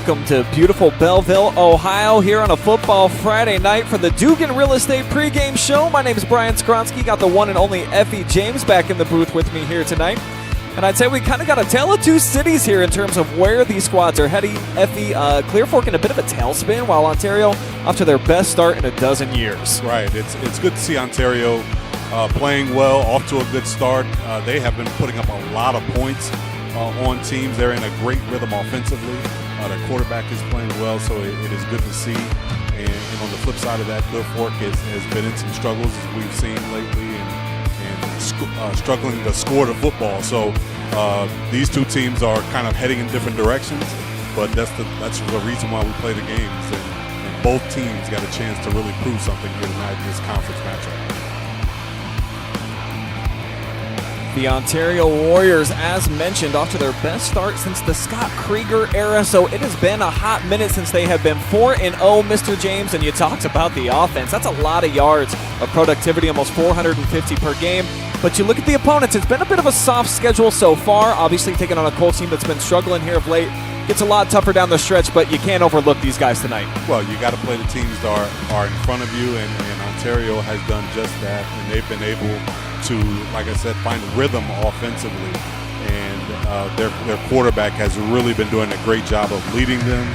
Welcome to beautiful Bellville, Ohio, here on a football Friday night for the Dzugan Real Estate pregame show. My name is Brian Skowronski. Got the one and only Effie James back in the booth with me here tonight. And I'd say we kind of got a tale of two cities here in terms of where these squads are heading. Effie, Clear Fork in a bit of a tailspin, while Ontario off to their best start in a dozen years. Right. It's good to see Ontario playing well, off to a good start. They have been putting up a lot of points on teams. They're in a great rhythm offensively. Their quarterback is playing well, so it is good to see. And on the flip side of that, Clear Fork has been in some struggles, as we've seen lately, and struggling to score the football. So these two teams are kind of heading in different directions, but that's the reason why we play the games. And both teams got a chance to really prove something here tonight in this conference matchup. The Ontario Warriors, as mentioned, off to their best start since the Scott Krieger era, so it has been a hot minute since they have been 4-0, Mr. James, and you talked about the offense. That's a lot of yards of productivity, almost 450 per game. But you look at the opponents, it's been a bit of a soft schedule so far. Obviously, taking on a Colts team that's been struggling here of late. Gets a lot tougher down the stretch, but you can't overlook these guys tonight. Well, you got to play the teams that are in front of you, and Ontario has done just that, and they've been able to, like I said, find rhythm offensively, and their quarterback has really been doing a great job of leading them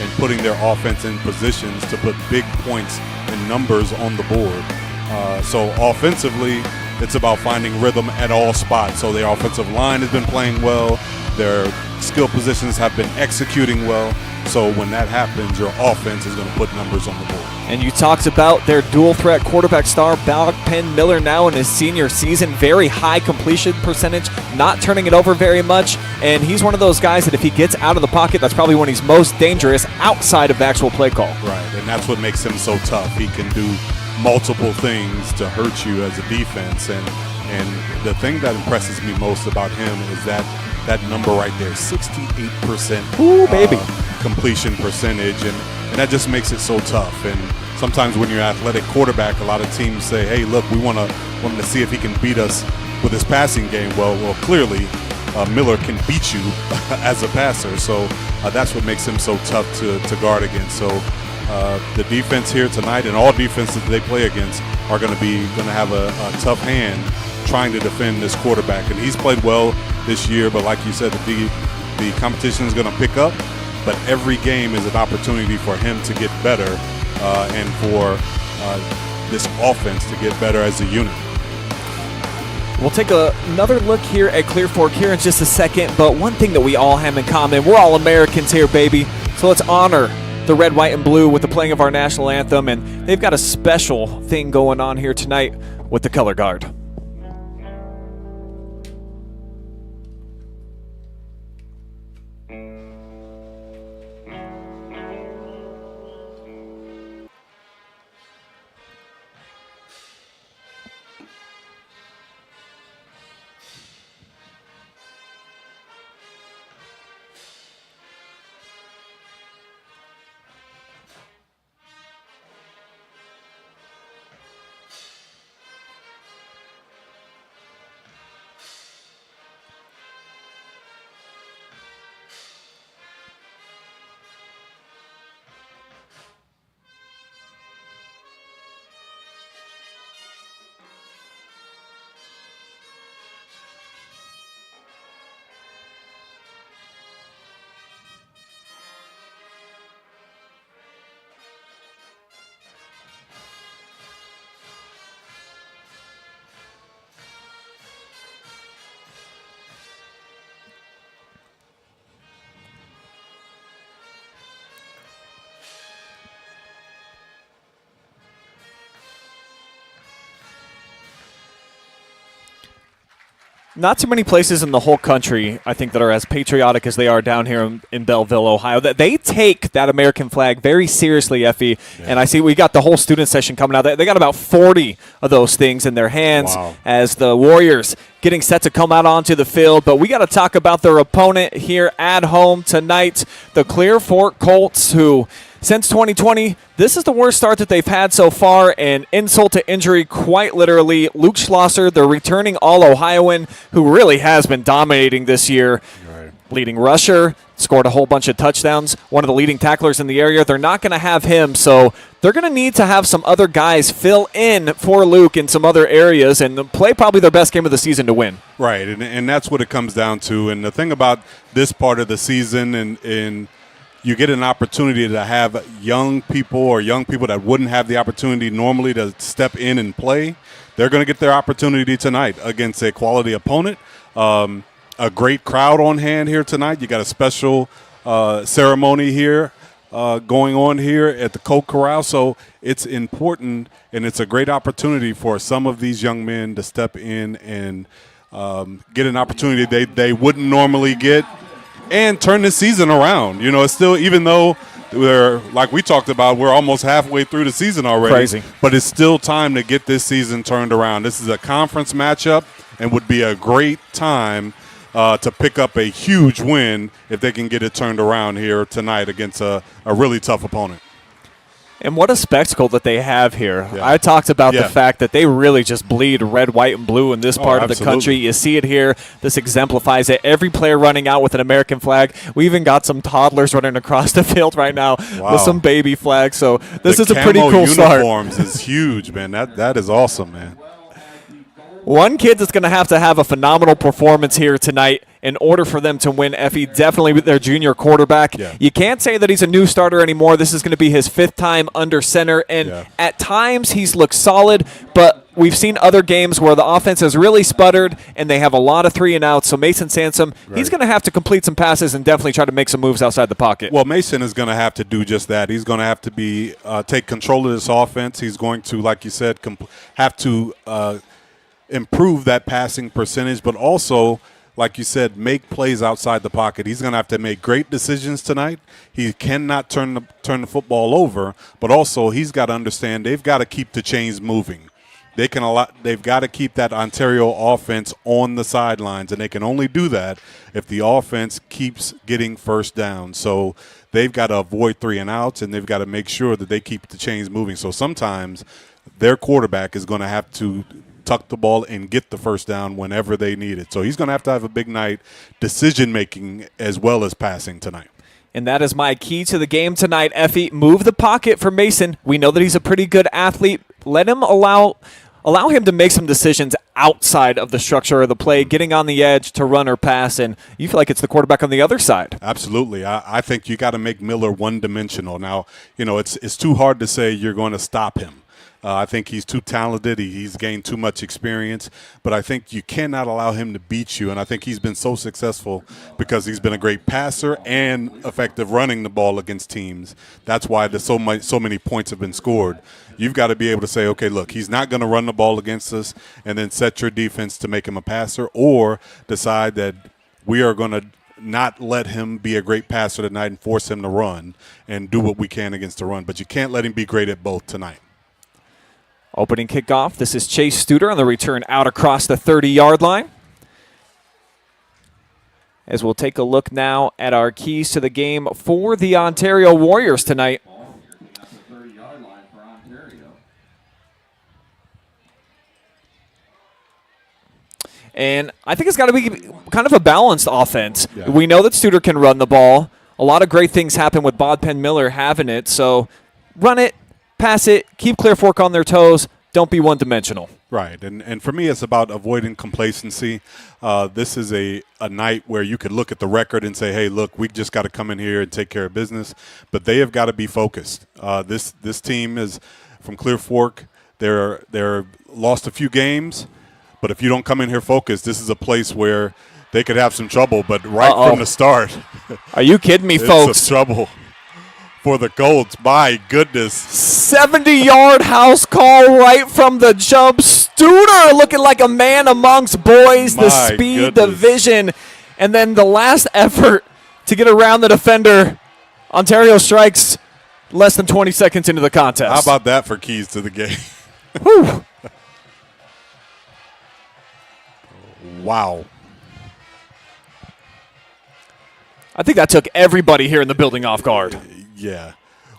and putting their offense in positions to put big points and numbers on the board. So offensively, it's about finding rhythm at all spots. So their offensive line has been playing well. Their skill positions have been executing well. So when that happens, your offense is going to put numbers on the board. And you talked about their dual-threat quarterback star, Bodpegn Miller, now in his senior season. Very high completion percentage, not turning it over very much. And he's one of those guys that if he gets out of the pocket, that's probably when he's most dangerous outside of the actual play call. Right, and that's what makes him so tough. He can do multiple things to hurt you as a defense. And the thing that impresses me most about him is that number right there, 68% Ooh, baby. Completion percentage, and that just makes it so tough. And sometimes when you're an athletic quarterback, a lot of teams say, hey, look, we want to see if he can beat us with his passing game. Well, clearly Miller can beat you as a passer, so that's what makes him so tough to guard against. So the defense here tonight, and all defenses they play against, are going to have a tough hand trying to defend this quarterback. And he's played well this year, but like you said, the competition is going to pick up. But every game is an opportunity for him to get better and for this offense to get better as a unit. We'll take another look here at Clear Fork here in just a second, but one thing that we all have in common, we're all Americans here, baby. So let's honor the red, white, and blue with the playing of our national anthem, and they've got a special thing going on here tonight with the color guard. Not too many places in the whole country, I think, that are as patriotic as they are down here in Bellville, Ohio. That they take that American flag very seriously, Effie. Yeah. And I see we got the whole student session coming out. They got about 40 of those things in their hands. Wow. As the Warriors getting set to come out onto the field. But we got to talk about their opponent here at home tonight, the Clear Fork Colts, who since 2020, this is the worst start that they've had so far, and insult to injury, quite literally. Luke Schlosser, the returning All-Ohioan, who really has been dominating this year. Right. leading rusher, scored a whole bunch of touchdowns, one of the leading tacklers in the area. They're not going to have him, so they're going to need to have some other guys fill in for Luke in some other areas and play probably their best game of the season to win. Right, and that's what it comes down to. And the thing about this part of the season, and you get an opportunity to have young people that wouldn't have the opportunity normally to step in and play. They're going to get their opportunity tonight against a quality opponent. A great crowd on hand here tonight. You got a special ceremony here going on here at the Colt Corral. So it's important, and it's a great opportunity for some of these young men to step in and get an opportunity they wouldn't normally get and turn the season around. You know, it's still, even though we're, like we talked about, we're almost halfway through the season already. Crazy. But it's still time to get this season turned around. This is a conference matchup and would be a great time to pick up a huge win if they can get it turned around here tonight against a really tough opponent. And what a spectacle that they have here. Yeah. I talked about the fact that they really just bleed red, white, and blue in this part of the country. You see it here. This exemplifies it. Every player running out with an American flag. We even got some toddlers running across the field right now with some baby flags. So this is a pretty cool start. The uniforms is huge, man. That is awesome, man. One kid that's going to have a phenomenal performance here tonight in order for them to win, Effie, definitely with their junior quarterback. Yeah. You can't say that he's a new starter anymore. This is going to be his 5th time under center, and at times he's looked solid, but we've seen other games where the offense has really sputtered, and they have a lot of 3-and-outs. So Mason Sansom, he's going to have to complete some passes and definitely try to make some moves outside the pocket. Well, Mason is going to have to do just that. He's going to have to take control of this offense. He's going to, like you said, have to improve that passing percentage, but also, like you said, make plays outside the pocket. He's going to have to make great decisions tonight. He cannot turn the football over, but also he's got to understand they've got to keep the chains moving. They've got to keep that Ontario offense on the sidelines, and they can only do that if the offense keeps getting first down. So they've got to avoid 3-and-outs, and they've got to make sure that they keep the chains moving. So sometimes their quarterback is going to have to tuck the ball and get the first down whenever they need it. So he's going to have a big night decision-making as well as passing tonight. And that is my key to the game tonight, Effie. Move the pocket for Mason. We know that he's a pretty good athlete. Let him allow him to make some decisions outside of the structure of the play, getting on the edge to run or pass, and you feel like it's the quarterback on the other side. Absolutely. I think you got to make Miller one-dimensional. Now, you know, it's too hard to say you're going to stop him. I think he's too talented. He's gained too much experience. But I think you cannot allow him to beat you. And I think he's been so successful because he's been a great passer and effective running the ball against teams. That's why so many points have been scored. You've got to be able to say, okay, look, he's not going to run the ball against us, and then set your defense to make him a passer, or decide that we are going to not let him be a great passer tonight and force him to run and do what we can against the run. But you can't let him be great at both tonight. Opening kickoff. This is Chase Studer on the return out across the 30-yard line. As we'll take a look now at our keys to the game for the Ontario Warriors tonight. And I think it's got to be kind of a balanced offense. Yeah. We know that Studer can run the ball. A lot of great things happen with Bodpegn Miller having it. So run it, pass it, keep Clear Fork on their toes. Don't be one-dimensional. Right, and for me, it's about avoiding complacency. This is a night where you could look at the record and say, hey, look, we just got to come in here and take care of business. But they have got to be focused. This team is from Clear Fork. They're lost a few games. But if you don't come in here focused, this is a place where they could have some trouble. But from the start. Are you kidding me, folks? It's trouble for the Colts. My goodness. 70-yard house call right from the jump. Studer looking like a man amongst boys. The speed, the vision, and then the last effort to get around the defender. Ontario strikes less than 20 seconds into the contest. How about that for keys to the game? Whew. Wow. I think that took everybody here in the building off guard. Yeah.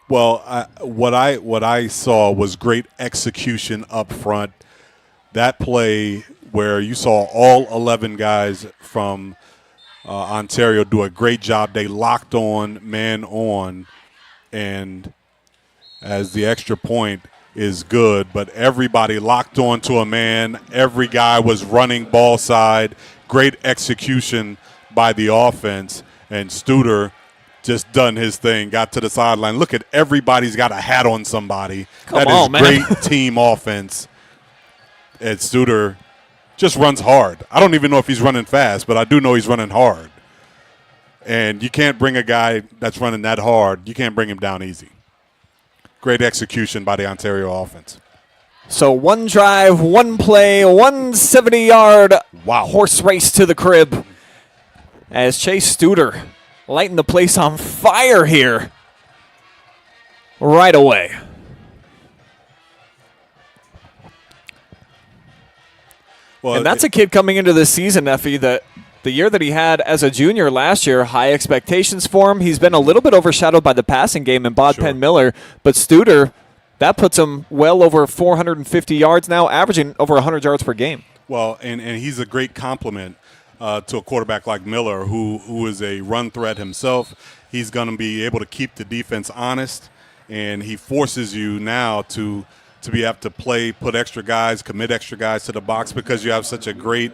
Well, what I saw was great execution up front. That play where you saw all 11 guys from Ontario do a great job. They locked on, man on, and as the extra point is good, but everybody locked on to a man. Every guy was running ball side. Great execution by the offense, and Studer just done his thing, got to the sideline. Look at everybody's got a hat on somebody. That is great team offense. And Studer just runs hard. I don't even know if he's running fast, but I do know he's running hard. And you can't bring a guy that's running that hard, you can't bring him down easy. Great execution by the Ontario offense. So one drive, one play, 170-yard horse race to the crib as Chase Studer lighting the place on fire here right away. Well, and that's a kid coming into this season, Effie, that the year that he had as a junior last year, high expectations for him. He's been a little bit overshadowed by the passing game in Bodpegn Miller, but Studer, that puts him well over 450 yards now, averaging over 100 yards per game. Well, and he's a great compliment to a quarterback like Miller, who is a run threat himself. He's going to be able to keep the defense honest, and he forces you now to be able to play, put extra guys, commit extra guys to the box because you have such a great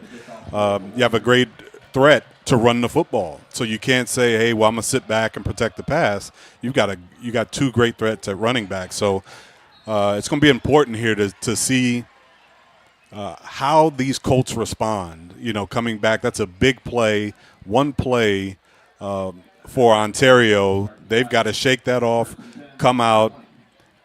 threat to run the football. So you can't say, hey, well, I'm going to sit back and protect the pass. You got two great threats at running back. So it's going to be important here to see how these Colts respond. Coming back, that's a big play, one play for Ontario. They've got to shake that off, come out,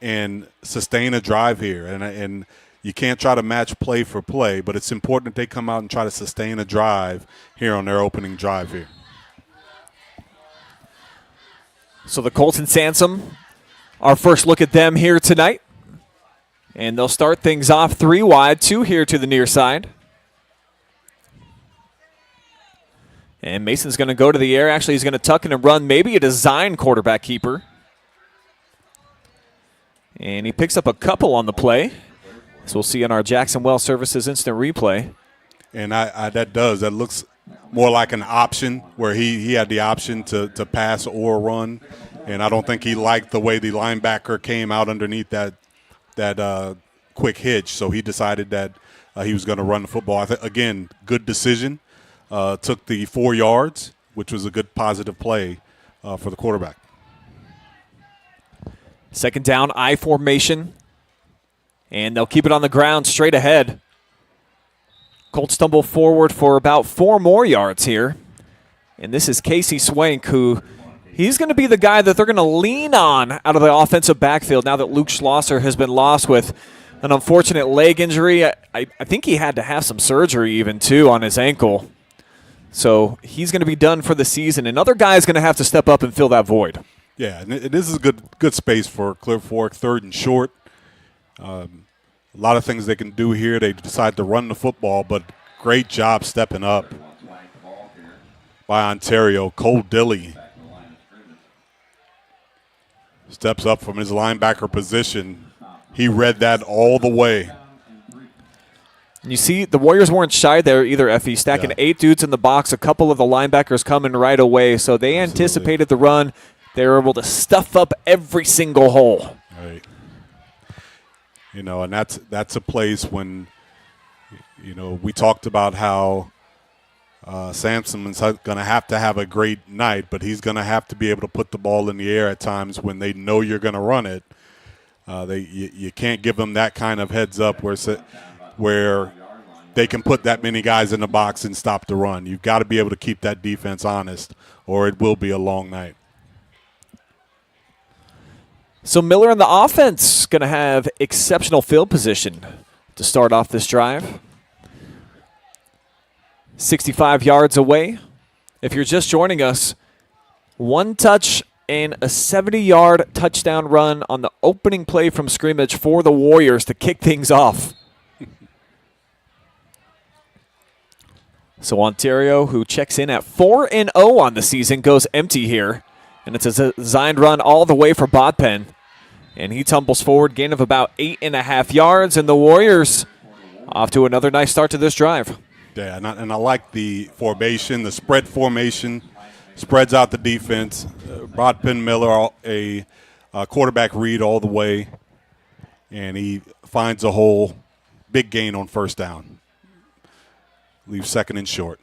and sustain a drive here. And you can't try to match play for play, but it's important that they come out and try to sustain a drive here on their opening drive here. So the Colts and Sansom, our first look at them here tonight. And they'll start things off 3 wide, 2 here to the near side. And Mason's going to go to the air. Actually, he's going to tuck in and run, maybe a design quarterback keeper. And he picks up a couple on the play. So we'll see on our Jackson Well Services instant replay. And that looks more like an option where he had the option to pass or run. And I don't think he liked the way the linebacker came out underneath that quick hitch. So he decided that he was going to run the football. Again, good decision. Took the 4 yards, which was a good positive play for the quarterback. Second down, I formation. And they'll keep it on the ground straight ahead. Colts stumble forward for about 4 more yards here. And this is Casey Swank, who he's going to be the guy that they're going to lean on out of the offensive backfield now that Luke Schlosser has been lost with an unfortunate leg injury. I think he had to have some surgery even, too, on his ankle. So he's going to be done for the season. Another guy is going to have to step up and fill that void. Yeah, and this is a good space for Clear Fork, 3rd and short. A lot of things they can do here. They decide to run the football, but great job stepping up by Ontario. Cole Dilly steps up from his linebacker position. He read that all the way. You see, the Warriors weren't shy there either, Effie, stacking 8 dudes in the box, a couple of the linebackers coming right away. So they anticipated the run. They were able to stuff up every single hole. Right. And that's a place when, we talked about how Sansom is going to have a great night, but he's going to have to be able to put the ball in the air at times when they know you're going to run it. You can't give them that kind of heads up where they can put that many guys in the box and stop the run. You've got to be able to keep that defense honest, or it will be a long night. So Miller and the offense going to have exceptional field position to start off this drive. 65 yards away. If you're just joining us, 1 touch and a 70-yard touchdown run on the opening play from scrimmage for the Warriors to kick things off. So Ontario, who checks in at 4-0 on the season, goes empty here. And it's a designed run all the way for Bodpegn. And he tumbles forward, gain of about 8.5 yards. And the Warriors off to another nice start to this drive. Yeah, and I like the formation, the spread formation, spreads out the defense. Bodpegn Miller, a quarterback read all the way, and he finds a hole. Big gain on first down. Leaves second and short.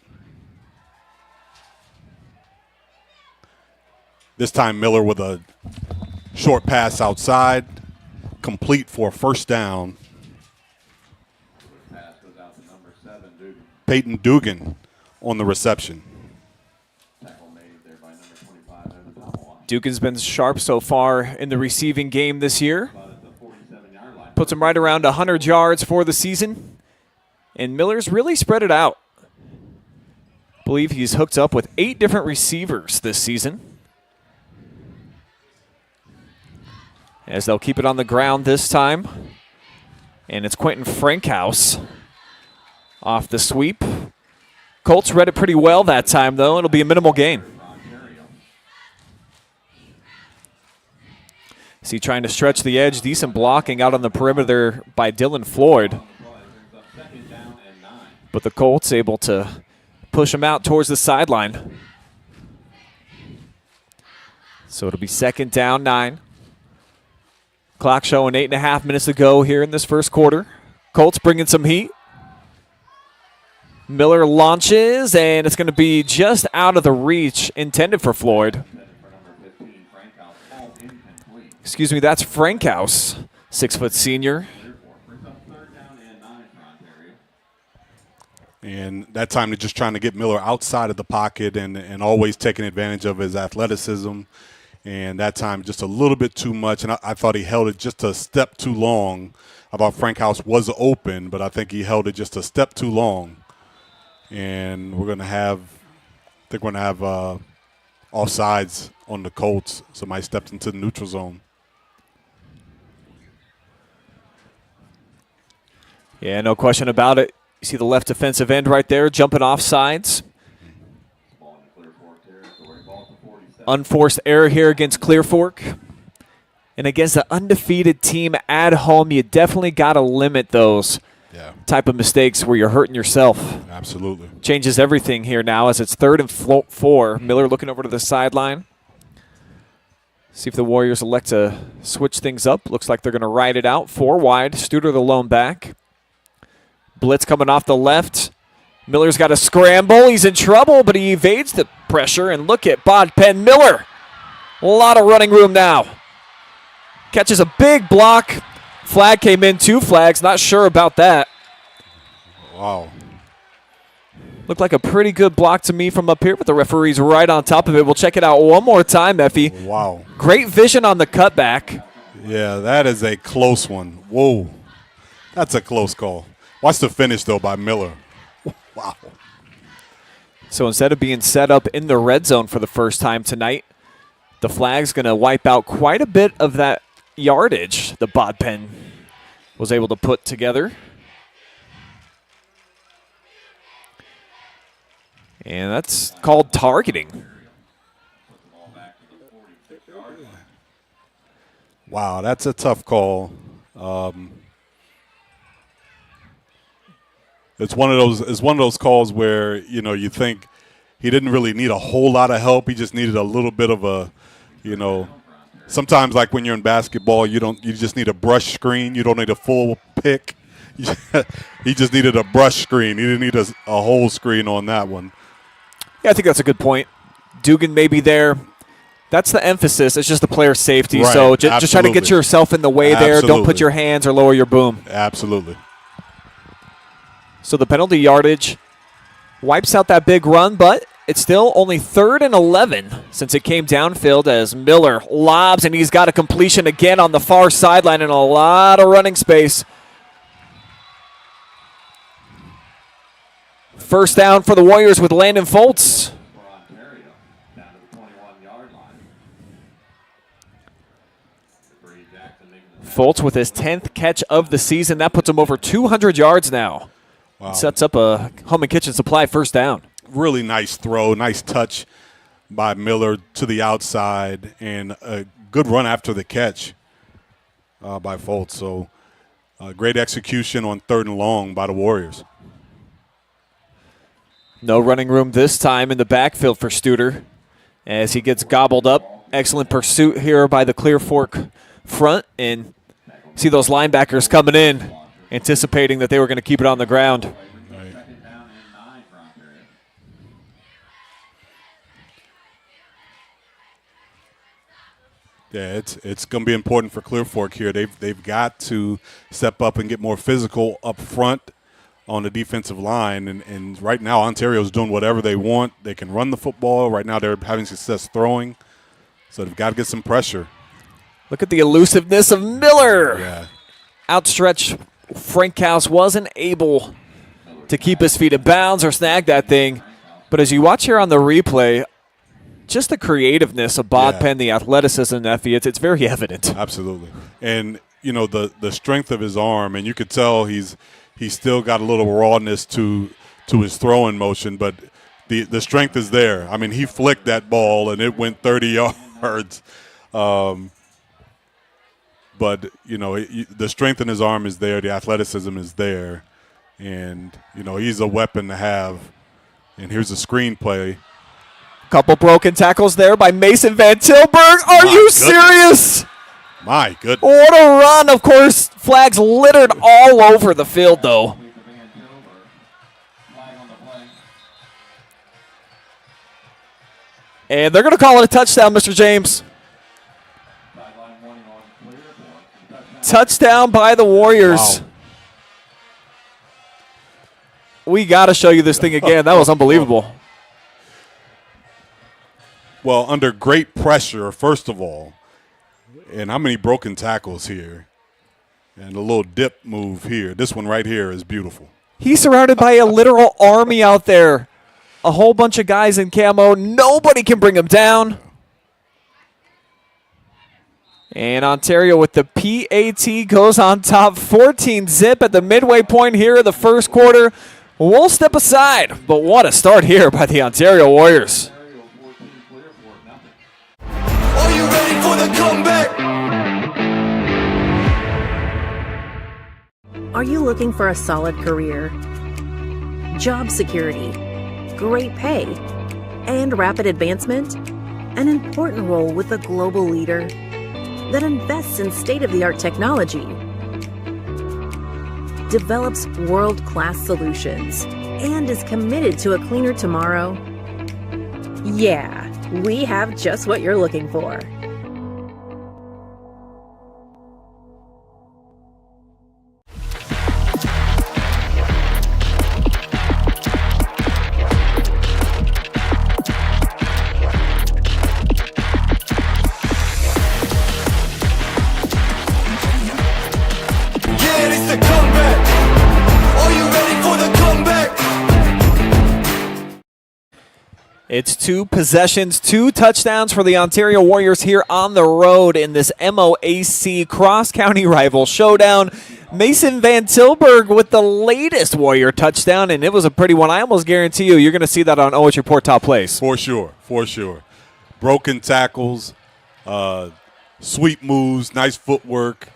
This time Miller with a short pass outside, complete for a first down. Peyton Dzugan on the reception. Dugan's been sharp so far in the receiving game this year. Puts him right around 100 yards for the season. And Miller's really spread it out. I believe he's hooked up with 8 different receivers this season. As they'll keep it on the ground this time. And it's Quentin Frankhouse off the sweep. Colts read it pretty well that time, though. It'll be a minimal gain. See, trying to stretch the edge. Decent blocking out on the perimeter by Dylan Floyd. But the Colts able to push him out towards the sideline. So it'll be 2nd down, 9. Clock showing 8.5 minutes to go here in this first quarter. Colts bringing some heat. Miller launches, and it's going to be just out of the reach intended for Floyd. Excuse me, that's Frankhouse, 6-foot senior. And that time they're just trying to get Miller outside of the pocket and always taking advantage of his athleticism. And that time just a little bit too much, and I thought he held it just a step too long. I thought Frankhouse was open, but I think he held it just a step too long. And we're going to have offsides on the Colts. Somebody stepped into the neutral zone. Yeah, no question about it. You see the left defensive end right there jumping off sides. Unforced error here against Clear Fork. And against the undefeated team at home, you definitely got to limit those type of mistakes where you're hurting yourself. Absolutely. Changes everything here now as it's 3rd and 4. Miller looking over to the sideline. See if the Warriors elect to switch things up. Looks like they're going to ride it out. 4 wide. Studer the lone back. Blitz coming off the left. Miller's got to scramble. He's in trouble, but he evades the pressure. And look at Bodpegn Miller. A lot of running room now. Catches a big block. Flag came in, 2 flags. Not sure about that. Wow. Looked like a pretty good block to me from up here, but the referee's right on top of it. We'll check it out one more time, Effie. Wow. Great vision on the cutback. Yeah, that is a close one. Whoa. That's a close call. Watch the finish, though, by Miller. Wow. So instead of being set up in the red zone for the first time tonight, the flag's going to wipe out quite a bit of that yardage the Bodpegn was able to put together. And that's called targeting. Wow, that's a tough call. It's one of those calls where, you know, you think he didn't really need a whole lot of help. He just needed a little bit of a, you know, sometimes like when you're in basketball, you just need a brush screen. You don't need a full pick. He just needed a brush screen. He didn't need a whole screen on that one. Yeah, I think that's a good point. Dzugan may be there. That's the emphasis. It's just the player safety. Right, so just try to get yourself in the way there. Don't put your hands or lower your boom. Absolutely. So the penalty yardage wipes out that big run, but it's still only 3rd and 11 since it came downfield as Miller lobs, and he's got a completion again on the far sideline and a lot of running space. First down for the Warriors with Landon Foltz. Foltz with his 10th catch of the season. That puts him over 200 yards now. Wow. Sets up a home and kitchen supply first down. Really nice throw, nice touch by Miller to the outside, and a good run after the catch by Foltz. So great execution on 3rd and long by the Warriors. No running room this time in the backfield for Studer as he gets gobbled up. Excellent pursuit here by the Clear Fork front, and see those linebackers coming in, anticipating that they were going to keep it on the ground. Yeah, it's going to be important for Clear Fork here. They've got to step up and get more physical up front on the defensive line. And right now, Ontario's doing whatever they want. They can run the football. Right now, they're having success throwing. So they've got to get some pressure. Look at the elusiveness of Miller. Yeah. Outstretched Frankhouse wasn't able to keep his feet in bounds or snag that thing. But as you watch here on the replay, just the creativeness of Bodpegn, the athleticism, Effie, it's very evident. Absolutely. And, you know, the strength of his arm, and you could tell he's still got a little rawness to his throwing motion, but the strength is there. I mean, he flicked that ball, and it went 30 yards. But, you know, the strength in his arm is there. The athleticism is there. And, you know, he's a weapon to have. And here's a screenplay. Couple broken tackles there by Mason Van Tilburg. Are you serious? My goodness. What a run. Of course, flags littered all over the field, though. And they're going to call it a touchdown, Mr. James. Touchdown by the Warriors. Wow. We got to show you this thing again. That was unbelievable. Well, under great pressure, first of all, and how many broken tackles here, and a little dip move here. This one right here is beautiful. He's surrounded by a literal army out there. A whole bunch of guys in camo. Nobody can bring him down. And Ontario with the PAT goes on top 14-zip at the midway point here of the first quarter. We'll step aside, but what a start here by the Ontario Warriors. Are you ready for the comeback? Are you looking for a solid career, job security, great pay, and rapid advancement? An important role with a global leader that invests in state-of-the-art technology, develops world-class solutions, and is committed to a cleaner tomorrow? Yeah, we have just what you're looking for. Yeah, it's the comeback. Are you ready for the comeback? It's 2 possessions, 2 touchdowns for the Ontario Warriors here on the road in this MOAC cross-county rival showdown. Mason Van Tilburg with the latest Warrior touchdown, and it was a pretty one. I almost guarantee you're going to see that on OH Report Top Plays. For sure. Broken tackles, sweep moves, nice footwork.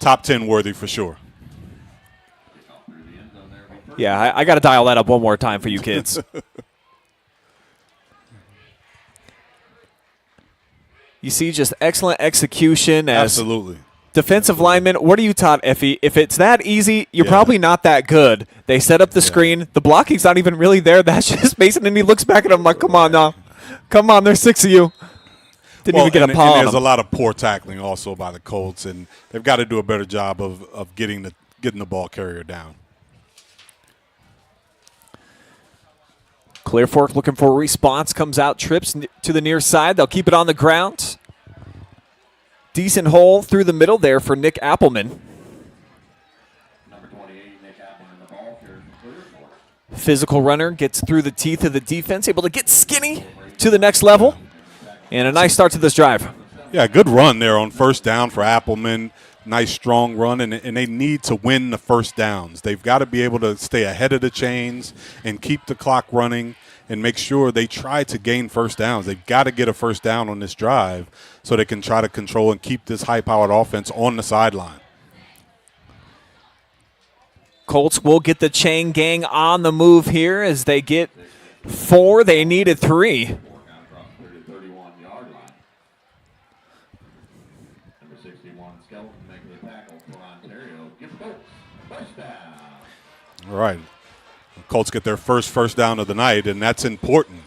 Top 10 worthy for sure. Yeah, I got to dial that up one more time for you kids. You see just excellent execution as Absolutely. defensive linemen. What are you taught, Effie? If it's that easy, you're probably not that good. They set up the screen. The blocking's not even really there. That's just Mason, and he looks back at him like, come on now. Come on, there's 6 of you. Didn't even get a paw on There's him. a lot of poor tackling also by the Colts, and they've got to do a better job of getting the ball carrier down. Clear Fork looking for a response. Comes out, trips to the near side. They'll keep it on the ground. Decent hole through the middle there for Nick Appleman. Physical runner gets through the teeth of the defense, able to get skinny to the next level. And a nice start to this drive. Yeah, good run there on first down for Appleman. Nice, strong run, and they need to win the first downs. They've got to be able to stay ahead of the chains and keep the clock running and make sure they try to gain first downs. They've got to get a first down on this drive so they can try to control and keep this high-powered offense on the sideline. Colts will get the chain gang on the move here as they get 4. They needed 3. All right. Colts get their first down of the night, and that's important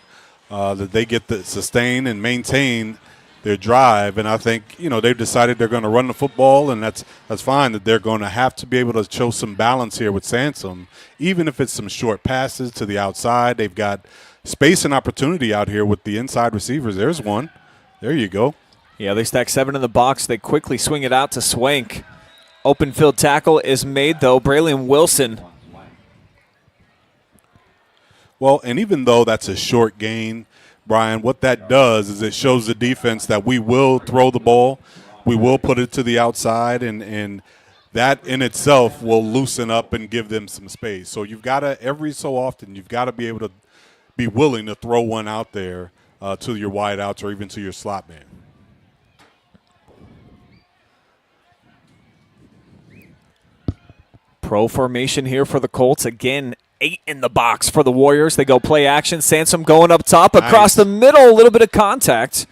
that they get the sustain and maintain their drive. And I think, they've decided they're going to run the football, and that's fine, that they're going to have to be able to show some balance here with Sansom, even if it's some short passes to the outside. They've got space and opportunity out here with the inside receivers. There's one. There you go. Yeah, they stack 7 in the box. They quickly swing it out to Swank. Open field tackle is made, though. Braylon Wilson. Well, and even though that's a short gain, Brian, what that does is it shows the defense that we will throw the ball, we will put it to the outside, and that in itself will loosen up and give them some space. So you've got to, every so often, you've got to be able to be willing to throw one out there to your wideouts or even to your slot man. Pro formation here for the Colts. Again, 8 in the box for the Warriors. They go play action. Sansom going up top, across the middle, a little bit of contact.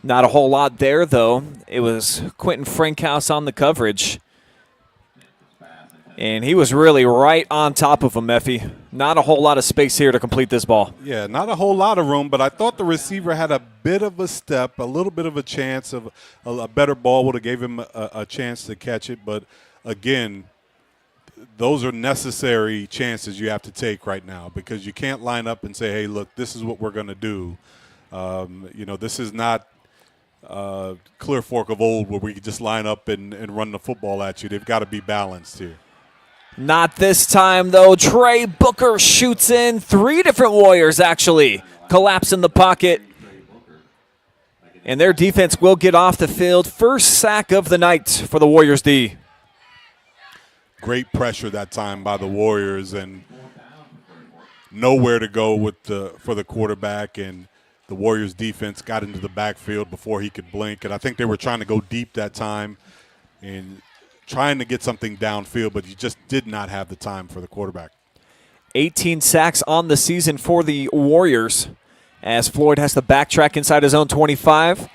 Not a whole lot there, though. It was Quentin Frankhouse on the coverage. And he was really right on top of him, Effie. Not a whole lot of space here to complete this ball. Yeah, not a whole lot of room, but I thought the receiver had a bit of a step, a little bit of a chance of a better ball would have gave him a chance to catch it. But, again, those are necessary chances you have to take right now because you can't line up and say, hey, look, this is what we're going to do. This is not Clear Fork of old where we can just line up and run the football at you. They've got to be balanced here. Not this time, though. Trey Booker shoots in. 3 different Warriors, actually, collapse in the pocket. And their defense will get off the field. First sack of the night for the Warriors D. Great pressure that time by the Warriors and nowhere to go for the quarterback, and the Warriors defense got into the backfield before he could blink. And I think they were trying to go deep that time and trying to get something downfield, but he just did not have the time for the quarterback. 18 sacks on the season for the Warriors as Floyd has to backtrack inside his own 25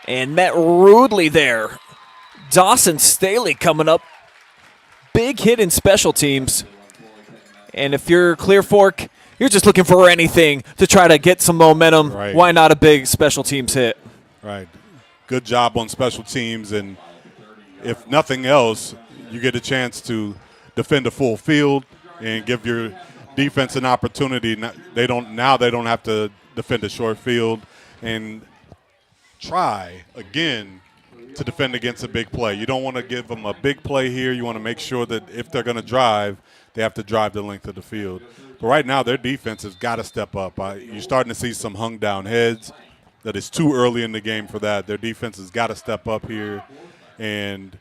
and met rudely there. Dawson Staley coming up. Big hit in special teams. And if you're Clear Fork, you're just looking for anything to try to get some momentum. Right. Why not a big special teams hit? Right. Good job on special teams, and if nothing else, you get a chance to defend a full field and give your defense an opportunity. They don't have to defend a short field and try again to defend against a big play. You don't want to give them a big play here. You want to make sure that if they're going to drive, they have to drive the length of the field. But right now, their defense has got to step up. You're starting to see some hung down heads. That is too early in the game for that. Their defense has got to step up here and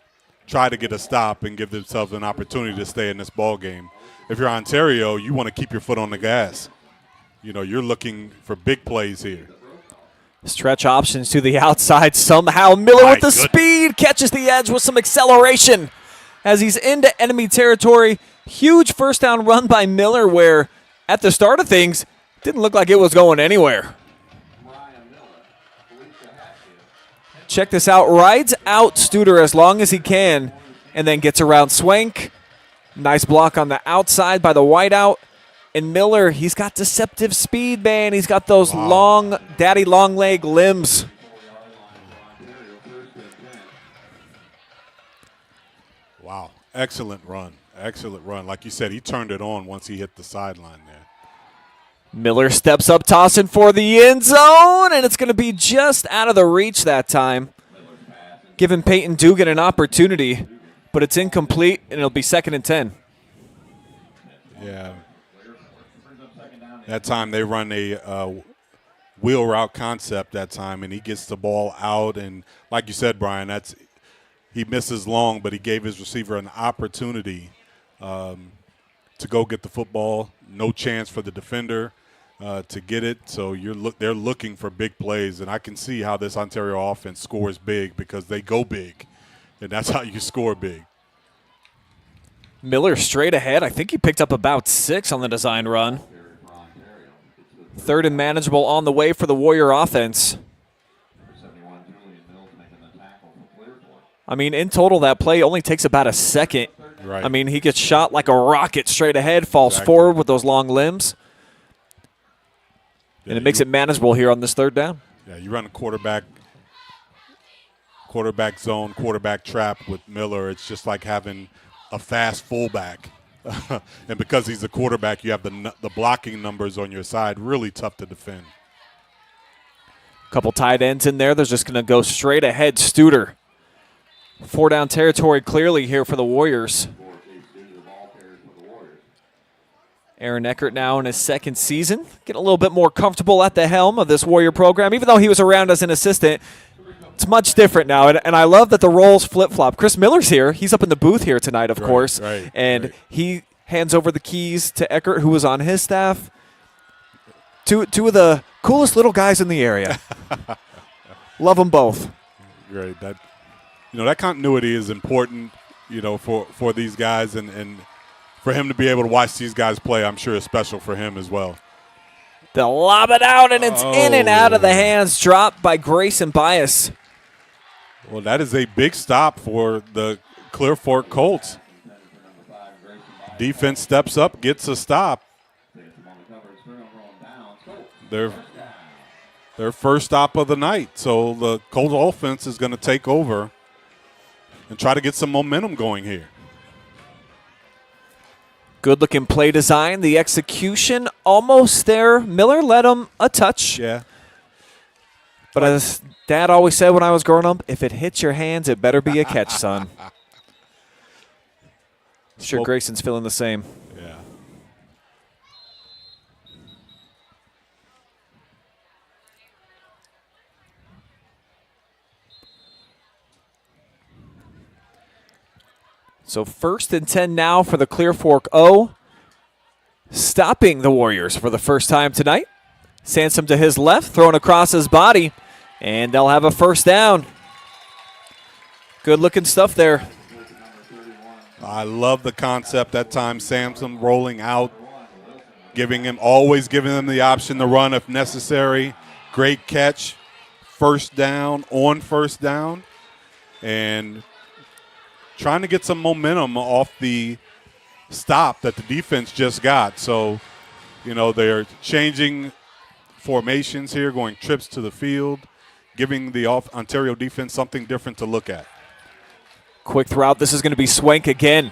try to get a stop and give themselves an opportunity to stay in this ball game. If you're Ontario, you want to keep your foot on the gas. You're looking for big plays here. Stretch options to the outside somehow. Miller with the speed catches the edge with some acceleration as he's into enemy territory. Huge first down run by Miller where at the start of things didn't look like it was going anywhere. Check this out. Rides out Studer as long as he can and then gets around Swank. Nice block on the outside by the wideout. And Miller, he's got deceptive speed, man. He's got those long, daddy long leg limbs. Wow. Excellent run. Excellent run. Like you said, he turned it on once he hit the sideline there. Miller steps up, tossing for the end zone, and it's going to be just out of the reach that time. Giving Peyton Dzugan an opportunity, but it's incomplete, and it'll be 2nd and 10. Yeah. That time they run a wheel route concept that time, and he gets the ball out. And like you said, Brian, he misses long, but he gave his receiver an opportunity to go get the football. No chance for the defender to get it. So they're looking for big plays, and I can see how this Ontario offense scores big because they go big, and that's how you score big. Miller straight ahead. I think he picked up about 6 on the design run. 3rd and manageable on the way for the Warrior offense. I mean, in total, that play only takes about a second. Right. I mean, he gets shot like a rocket straight ahead, falls forward with those long limbs. And it makes it manageable here on this 3rd down. Yeah, you run a quarterback zone, quarterback trap with Miller. It's just like having a fast fullback. And because he's a quarterback, you have the blocking numbers on your side. Really tough to defend. Couple tight ends in there. They're just going to go straight ahead. Studer. 4 down territory clearly here for the Warriors. Aaron Eckert now in his 2nd season. Getting a little bit more comfortable at the helm of this Warrior program. Even though he was around as an assistant, it's much different now. And I love that the roles flip-flop. Chris Miller's here. He's up in the booth here tonight, of course. And he hands over the keys to Eckert, who was on his staff. Two of the coolest little guys in the area. Love them both. Great. That continuity is important, for these guys, and for him to be able to watch these guys play, I'm sure is special for him as well. They'll lob it out, and it's in and out of the hands, dropped by Grayson Bias. Well, that is a big stop for the Clear Fork Colts. Defense steps up, gets a stop. Their first stop of the night. So the Colts offense is going to take over and try to get some momentum going here. Good-looking play design. The execution almost there. Miller led him a touch. Yeah. But as Dad always said when I was growing up, if it hits your hands, it better be a catch, son. Sure, Grayson's feeling the same. Yeah. So 1st and 10 now for the Clear Fork O. Stopping the Warriors for the first time tonight. Sansom to his left, throwing across his body, and they'll have a 1st down. Good-looking stuff there. I love the concept that time. Sansom rolling out, always giving them the option to run if necessary. Great catch. 1st down on 1st down. And trying to get some momentum off the stop that the defense just got. So, they're changing formations here, going trips to the field, giving the Ontario defense something different to look at. Quick throw out. This is going to be Swank again.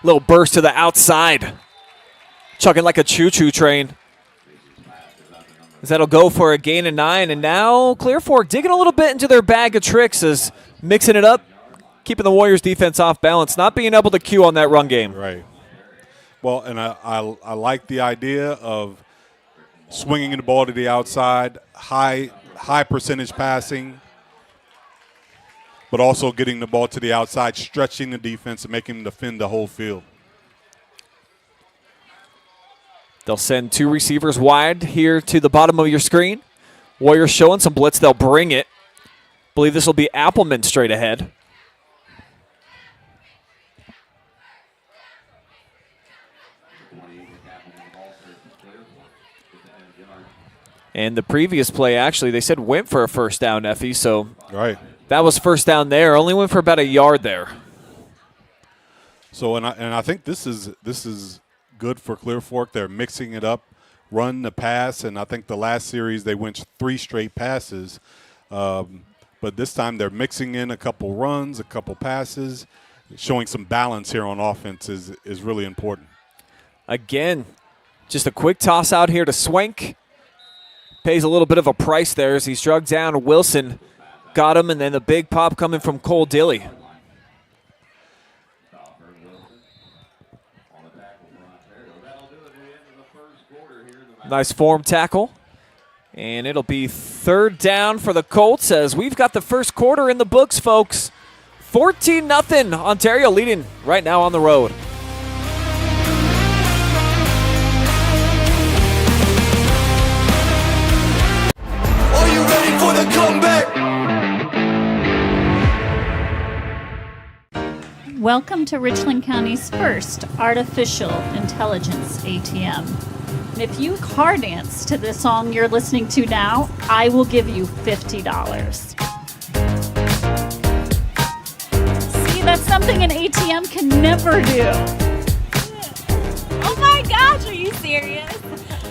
Little burst to the outside. Chugging like a choo-choo train. As that'll go for a gain of 9. And now Clear Fork digging a little bit into their bag of tricks, as mixing it up, keeping the Warriors defense off balance, not being able to cue on that run game. Right. Well, and I like the idea of swinging the ball to the outside, high percentage passing, but also getting the ball to the outside, stretching the defense and making them defend the whole field. They'll send 2 receivers wide here to the bottom of your screen. Warriors showing some blitz. They'll bring it. Believe this will be Appleman straight ahead. And the previous play, actually, they said went for a 1st down, Effie. So right. That was 1st down there. Only went for about a yard there. So, and I think this is good for Clear Fork. They're mixing it up, run the pass, and I think the last series they went 3 straight passes. But this time they're mixing in a couple runs, a couple passes, showing some balance here on offense is really important. Again, just a quick toss out here to Swank. Pays a little bit of a price there as he's drugged down. Wilson got him, and then the big pop coming from Cole Dilly. Nice form tackle. And it'll be 3rd down for the Colts as we've got the first quarter in the books, folks. 14-0. Ontario leading right now on the road. Are you ready for the comeback? Welcome to Richland County's first artificial intelligence ATM. And if you car dance to the song you're listening to now, I will give you $50. See, that's something an ATM can never do. Oh my gosh, are you serious?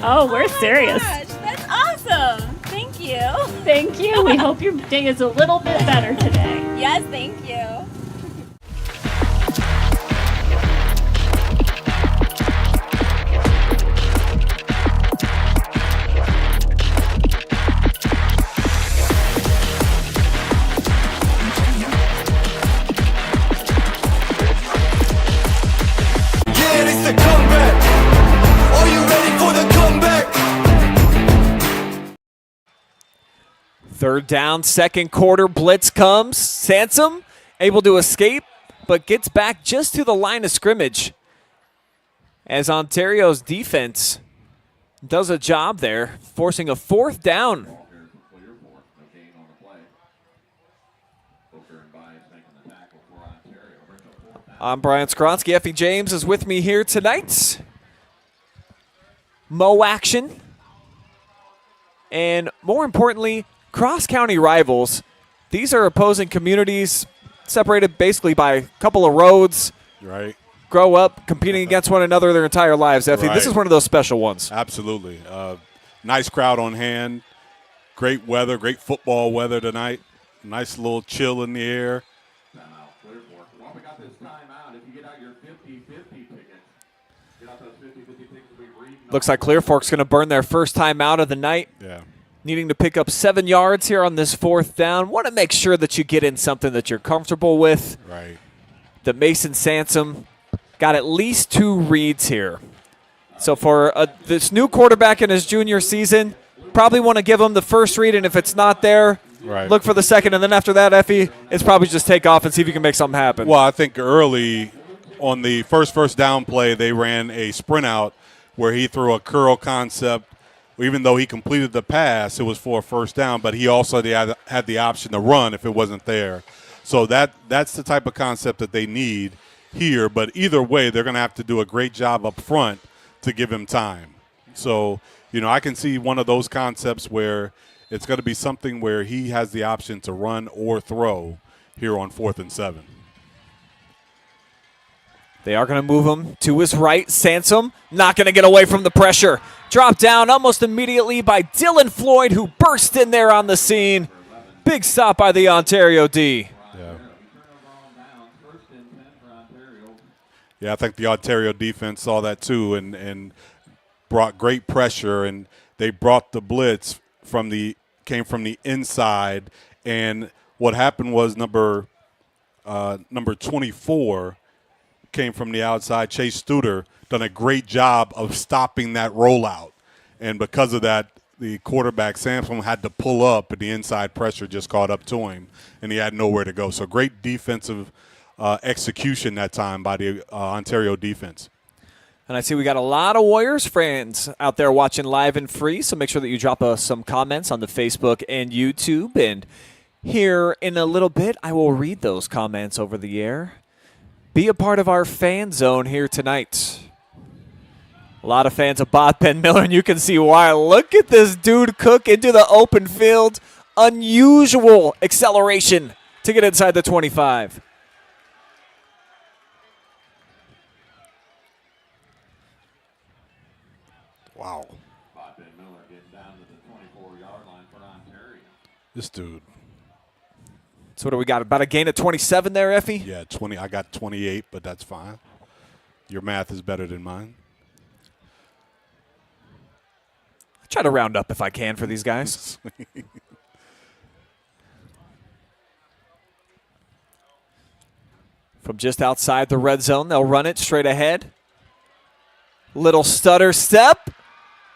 Oh, we're serious. Gosh, that's awesome. Thank you. Thank you. We hope your day is a little bit better today. Yes, thank you. Yeah, it's the comeback. Are you ready for the comeback? Third down, second quarter, blitz comes. Sansom able to escape, but gets back just to the line of scrimmage as Ontario's defense does a job there, forcing a fourth down. I'm Brian Skowronski. Effie James is with me here tonight. MOAC, and more importantly, cross-county rivals. These are opposing communities separated basically by a couple of roads. Right. Grow up competing against one another their entire lives. Effie, this Right. is one of those special ones. Absolutely. Nice crowd on hand. Great weather, great football weather tonight. Nice little chill in the air. Looks like Clear Fork's going to burn their first time out of the night. Yeah. Needing to pick up 7 yards here on this fourth down. Want to make sure that you get in something that you're comfortable with. Right. The Mason Sansom got at least 2 reads here. So for this new quarterback in his junior season, probably want to give him the first read, and if it's not there, Right. look for the second, and then after that, Effie, it's probably just take off and see if you can make something happen. Well, I think early on the first down play, they ran a sprint out where he threw a curl concept. Even though he completed the pass, it was for a first down, but he also had the option to run if it wasn't there. So that's the type of concept that they need here. But either way, they're going to have to do a great job up front to give him time. So, I can see one of those concepts where it's going to be something where he has the option to run or throw here on 4th and 7. They are going to move him to his right. Sansom not going to get away from the pressure. Dropped down almost immediately by Dylan Floyd, who burst in there on the scene. Big stop by the Ontario D. Yeah, I think the Ontario defense saw that too and brought great pressure, and they brought the blitz came from the inside, and what happened was number 24 came from the outside. Chase Studer done a great job of stopping that rollout, and because of that, the quarterback Sansom had to pull up, and the inside pressure just caught up to him, and he had nowhere to go. So great defensive execution that time by the Ontario defense. And I see we got a lot of Warriors fans out there watching live and free, so make sure that you drop us some comments on the Facebook and YouTube. And here in a little bit, I will read those comments over the air. Be a part of our fan zone here tonight. A lot of fans of Bodpegn Miller, and you can see why. Look at this dude cook into the open field. Unusual acceleration to get inside the 25. Wow. This dude. So what do we got? About a gain of 27 there, Effie? Yeah, 20. I got 28, but that's fine. Your math is better than mine. I try to round up if I can for these guys. From just outside the red zone, they'll run it straight ahead. Little stutter step.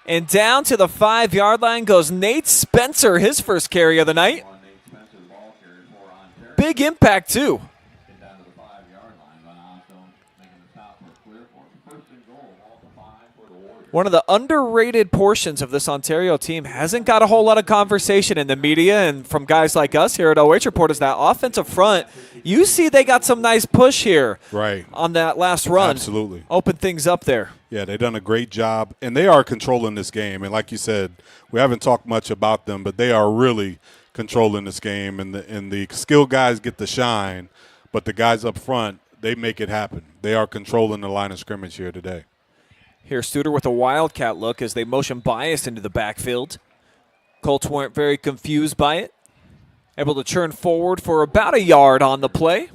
And down to the 5-yard line goes Nate Spencer, his first carry of the night. Big impact, too. One of the underrated portions of this Ontario team hasn't got a whole lot of conversation in the media and from guys like us here at OH.REPORT is that offensive front. You see they got some nice push here on that last run. Absolutely. Open things up there. Yeah, they've done a great job, and they are controlling this game. And like you said, we haven't talked much about them, but they are really controlling this game. And the skilled guys get the shine, but the guys up front, they make it happen. They are controlling the line of scrimmage here today. Here's Studer with a wildcat look as they motion bias into the backfield. Colts weren't very confused by it. Able to churn forward for about a yard on the play.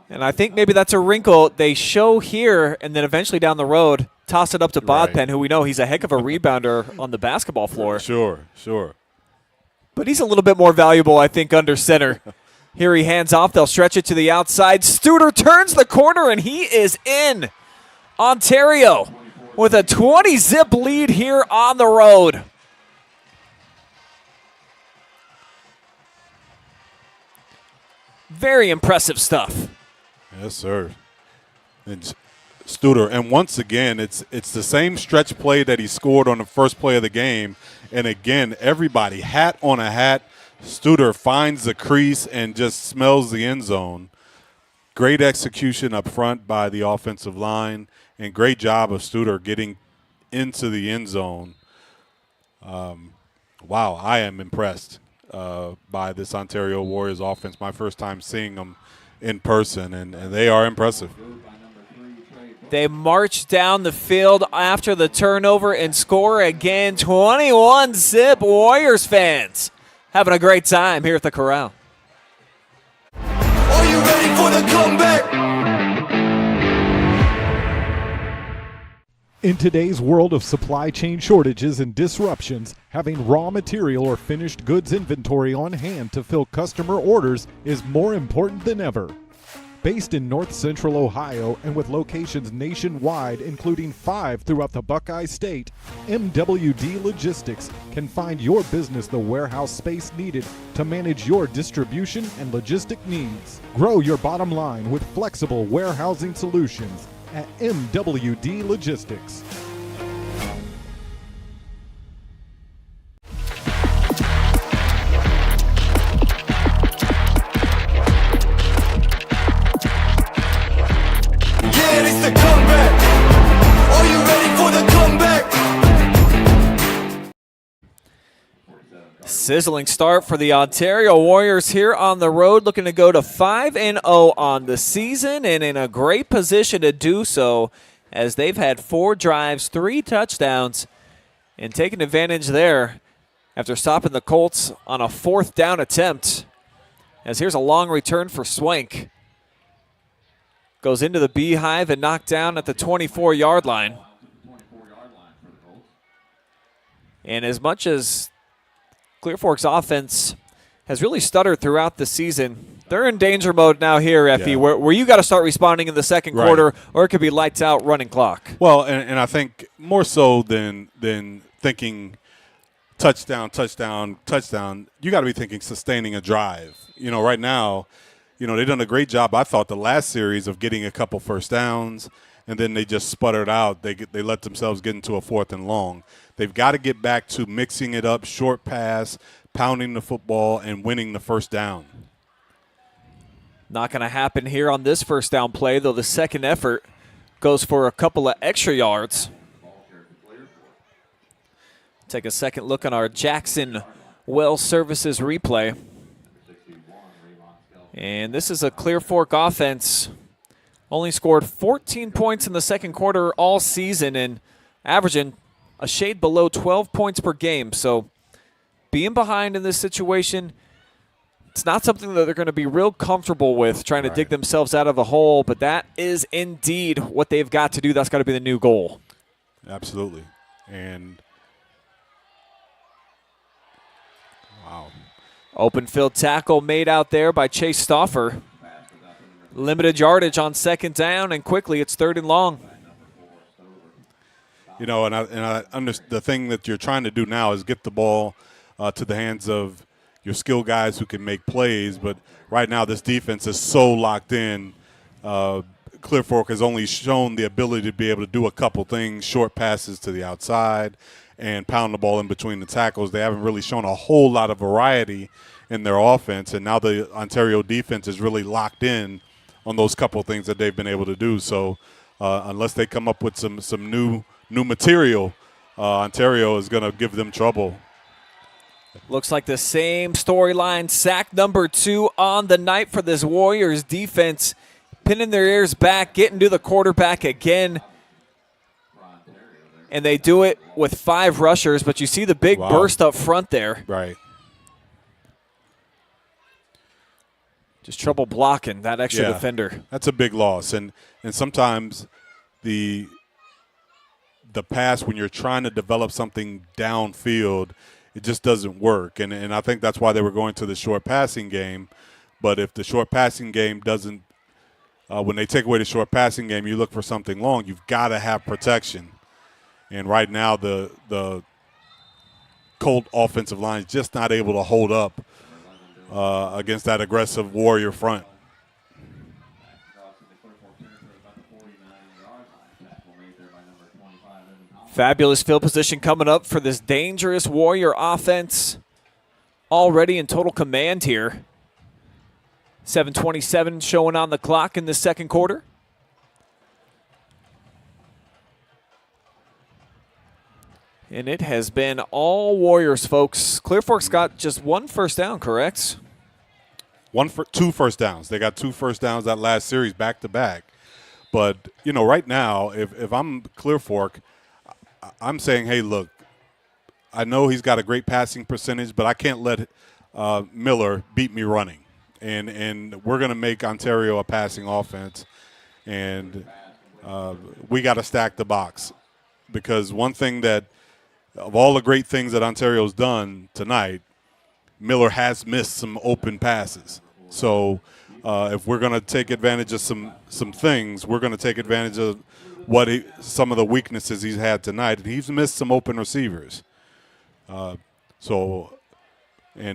And I think maybe that's a wrinkle they show here and then eventually down the road toss it up to Bodpegn, who we know he's a heck of a rebounder on the basketball floor. Sure. But he's a little bit more valuable, I think, under center. Here he hands off. They'll stretch it to the outside. Studer turns the corner, and he is in. Ontario with a 20-zip lead here on the road. Very impressive stuff. Yes, sir. And Studer, and once again, it's the same stretch play that he scored on the first play of the game. And again, everybody, hat on a hat. Studer finds the crease and just smells the end zone. Great execution up front by the offensive line, and great job of Studer getting into the end zone. Wow, I am impressed by this Ontario Warriors offense. My first time seeing them in person, and they are impressive. They march down the field after the turnover and score again. 21-zip Warriors fans. Having a great time here at the Corral. Are you ready for the comeback? In today's world of supply chain shortages and disruptions, having raw material or finished goods inventory on hand to fill customer orders is more important than ever. Based in North Central Ohio and with locations nationwide, including 5 throughout the Buckeye State, MWD Logistics can find your business the warehouse space needed to manage your distribution and logistic needs. Grow your bottom line with flexible warehousing solutions at MWD Logistics. The comeback. Are you ready for the comeback? Sizzling start for the Ontario Warriors here on the road, looking to go to 5-0 on the season and in a great position to do so as they've had 4 drives, 3 touchdowns, and taking advantage there after stopping the Colts on a 4th down attempt. As here's a long return for Swank. Goes into the beehive and knocked down at the 24-yard line. And as much as Clear Fork's offense has really stuttered throughout the season, they're in danger mode now here, Effie, where you got to start responding in the second quarter, or it could be lights out, running clock. Well, and I think more so than thinking touchdown, you got to be thinking sustaining a drive. You know, right now, they've done a great job, I thought, the last series of getting a couple first downs, and then they just sputtered out. They let themselves get into a 4th and long. They've got to get back to mixing it up, short pass, pounding the football, and winning the first down. Not going to happen here on this first down play, though the second effort goes for a couple of extra yards. Take a second look on our Jackson Well Services replay. And this is a Clear Fork offense. Only scored 14 points in the second quarter all season and averaging a shade below 12 points per game. So being behind in this situation, it's not something that they're going to be real comfortable with, trying to dig themselves out of a hole. But that is indeed what they've got to do. That's got to be the new goal. Absolutely. And wow. Open field tackle made out there by Chase Stauffer. Limited yardage on second down, and quickly it's 3rd and long. And I understand the thing that you're trying to do now is get the ball to the hands of your skilled guys who can make plays. But right now this defense is so locked in Clear Fork has only shown the ability to be able to do a couple things, short passes to the outside and pound the ball in between the tackles. They haven't really shown a whole lot of variety in their offense, and now the Ontario defense is really locked in on those couple things that they've been able to do. So unless they come up with some new material, Ontario is going to give them trouble. Looks like the same storyline. Sack number 2 on the night for this Warriors defense. Pinning their ears back, getting to the quarterback again. And they do it with 5 rushers, but you see the big burst up front there. Right. Just trouble blocking that extra defender. That's a big loss. And sometimes the pass, when you're trying to develop something downfield, it just doesn't work. And I think that's why they were going to the short passing game. But if the short passing game doesn't, when they take away the short passing game, you look for something long. You've got to have protection. And right now the Colt offensive line is just not able to hold up against that aggressive Warrior front. Fabulous field position coming up for this dangerous Warrior offense. Already in total command here. 7:27 showing on the clock in the second quarter. And it has been all Warriors, folks. Clear Fork's got just 1 first down, correct? 2 first downs. They got 2 first downs that last series back to back. But, right now, if I'm Clear Fork, I'm saying, hey, look, I know he's got a great passing percentage, but I can't let Miller beat me running. And we're going to make Ontario a passing offense. And we got to stack the box. Because one thing that, of all the great things that Ontario's done tonight, Miller has missed some open passes. So if we're going to take advantage of some things, we're going to take advantage of some of the weaknesses he's had tonight. And he's missed some open receivers. And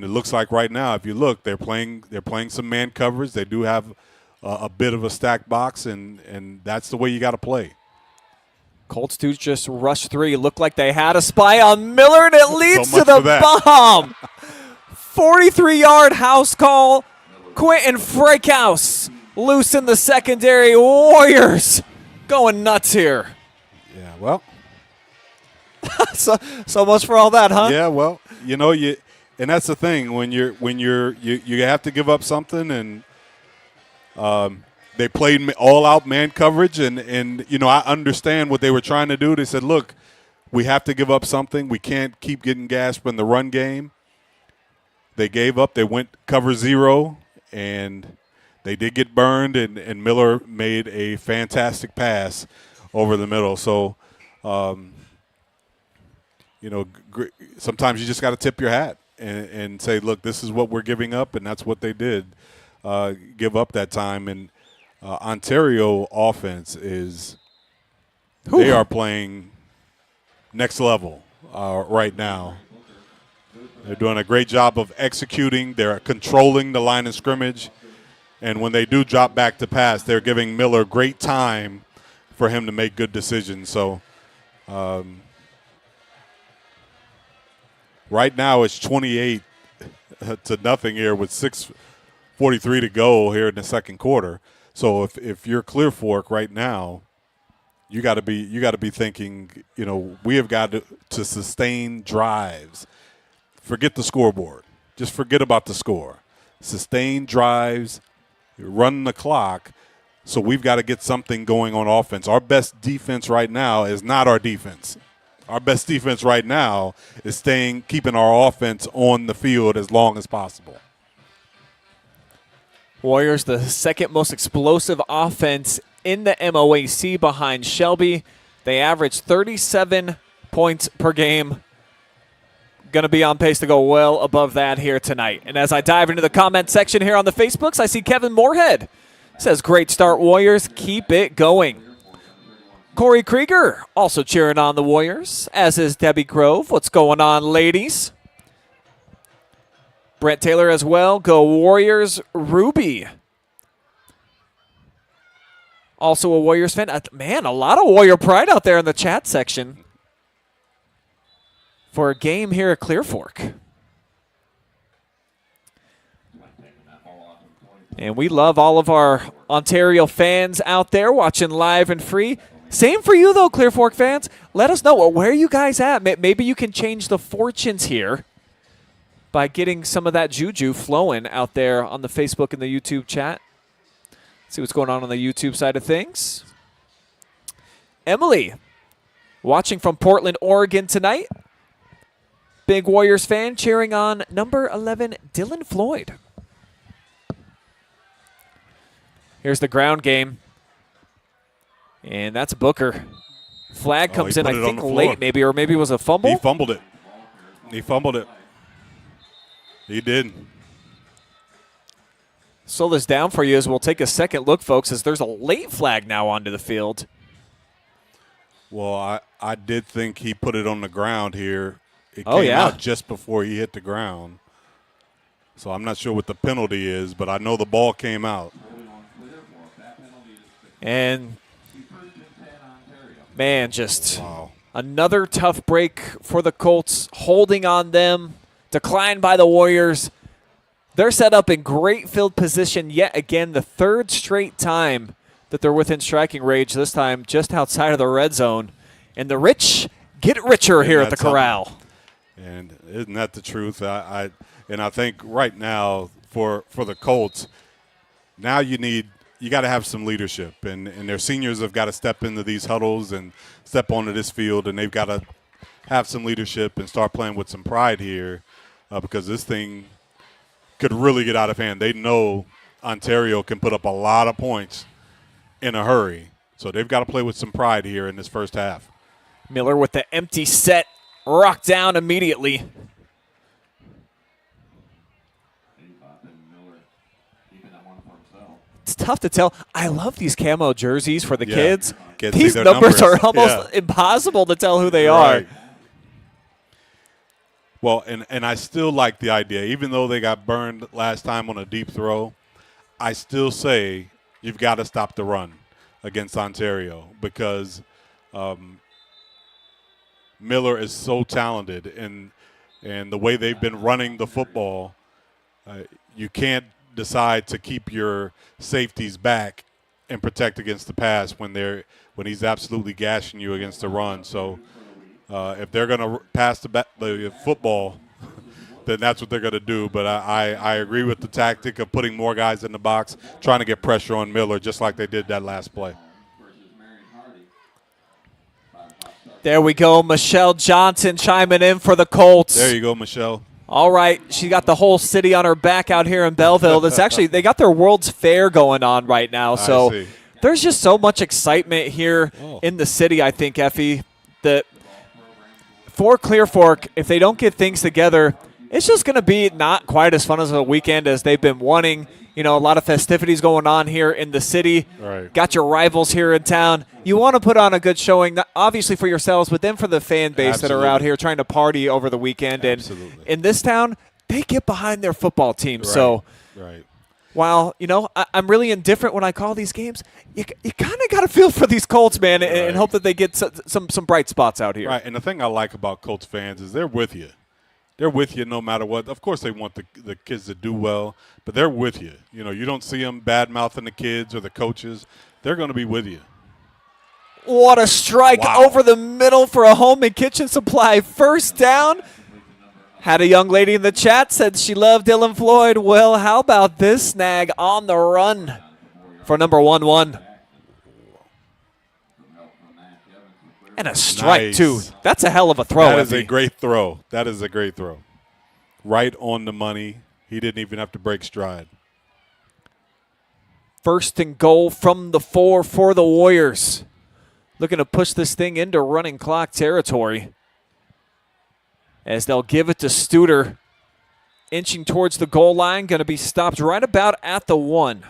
it looks like right now, if you look, they're playing some man coverage. They do have a bit of a stacked box, and that's the way you got to play. Colts do just rush 3. Looked like they had a spy on Miller, and it leads So to the much bomb. 43-yard house call. Quentin Frakehouse loose in the secondary. Warriors going nuts here. Yeah, well. so much for all that, huh? Yeah, well, and that's the thing when you have to give up something, and they played all-out man coverage, and I understand what they were trying to do. They said, look, we have to give up something. We can't keep getting gassed in the run game. They gave up. They went cover 0, and they did get burned, and Miller made a fantastic pass over the middle. So, sometimes you just got to tip your hat and say, look, this is what we're giving up, and that's what they did give up that time. And Ontario offense they are playing next level right now. They're doing a great job of executing. They're controlling the line of scrimmage. And when they do drop back to pass, they're giving Miller great time for him to make good decisions. So right now it's 28-0 here with 6:43 to go here in the second quarter. So if you're Clear Fork right now, you got to be thinking, we have got to sustain drives. Forget the scoreboard. Just forget about the score. Sustain drives, run the clock. So we've got to get something going on offense. Our best defense right now is not our defense. Our best defense right now is keeping our offense on the field as long as possible. Warriors, the second most explosive offense in the MOAC behind Shelby. They average 37 points per game. Going to be on pace to go well above that here tonight. And as I dive into the comment section here on the Facebooks, I see Kevin Moorhead. Says, great start, Warriors. Keep it going. Corey Krieger also cheering on the Warriors, as is Debbie Grove. What's going on, ladies? Brent Taylor as well. Go Warriors. Ruby. also a Warriors fan. Man, a lot of Warrior pride out there in the chat section for a game here at Clear Fork. And we love all of our Ontario fans out there watching live and free. Same for you, though, Clear Fork fans. Let us know, where are you guys at? Maybe you can change the fortunes here by getting some of that juju flowing out there on the Facebook and the YouTube chat. See what's going on the YouTube side of things. Emily, watching from Portland, Oregon tonight. Big Warriors fan, cheering on number 11, Dylan Floyd. Here's the ground game. And that's Booker. Flag comes in, I think, late maybe, or maybe it was a fumble. He fumbled it. He did. Slow this down for you as we'll take a second look, folks, as there's a late flag now onto the field. Well, I did think he put it on the ground here. It came out just before he hit the ground. So I'm not sure what the penalty is, but I know the ball came out. And, man, just another tough break for the Colts, holding on them, declined by the Warriors. They're set up in great field position yet again, the third straight time that they're within striking range, this time just outside of the red zone. And the rich get richer here at the Corral. And isn't that the truth? I think right now for the Colts, now you got to have some leadership, and their seniors have got to step into these huddles and step onto this field, and they've got to have some leadership and start playing with some pride here because this thing could really get out of hand. They know Ontario can put up a lot of points in a hurry, so they've got to play with some pride here in this first half. Miller with the empty set, rocked down immediately. It's tough to tell. I love these camo jerseys for the kids. These numbers are almost impossible to tell who they are. Well, and I still like the idea. Even though they got burned last time on a deep throw, I still say you've got to stop the run against Ontario because Miller is so talented, and the way they've been running the football, you can't decide to keep your safeties back and protect against the pass when he's absolutely gashing you against the run. So if they're going to pass the football, then that's what they're going to do. But I agree with the tactic of putting more guys in the box, trying to get pressure on Miller, just like they did that last play. There we go. Michelle Johnson chiming in for the Colts. There you go, Michelle. All right. She got the whole city on her back out here in Bellville. That's actually, they got their World's Fair going on right now. So there's just so much excitement here in the city, I think, Effie, that for Clear Fork, if they don't get things together, it's just going to be not quite as fun as a weekend as they've been wanting. You know, a lot of festivities going on here in the city. Right. Got your rivals here in town. You want to put on a good showing, not obviously for yourselves, but then for the fan base that are out here trying to party over the weekend. And in this town, they get behind their football team. Right. So right. While, you know, I'm really indifferent when I call these games, you kind of got to feel for these Colts, man, and hope that they get some bright spots out here. Right, and the thing I like about Colts fans is they're with you. They're with you no matter what. Of course they want the kids to do well, but they're with you. You know, you don't see them bad-mouthing the kids or the coaches. They're going to be with you. What a strike over the middle for a home and kitchen supply. First down. Had a young lady in the chat said she loved Dylan Floyd. Well, how about this snag on the run for number 11? And a strike, too. That's a hell of a throw. That is a great throw. That is a great throw. Right on the money. He didn't even have to break stride. First and goal from the 4 for the Warriors. Looking to push this thing into running clock territory, as they'll give it to Studer, inching towards the goal line, going to be stopped right about at the 1.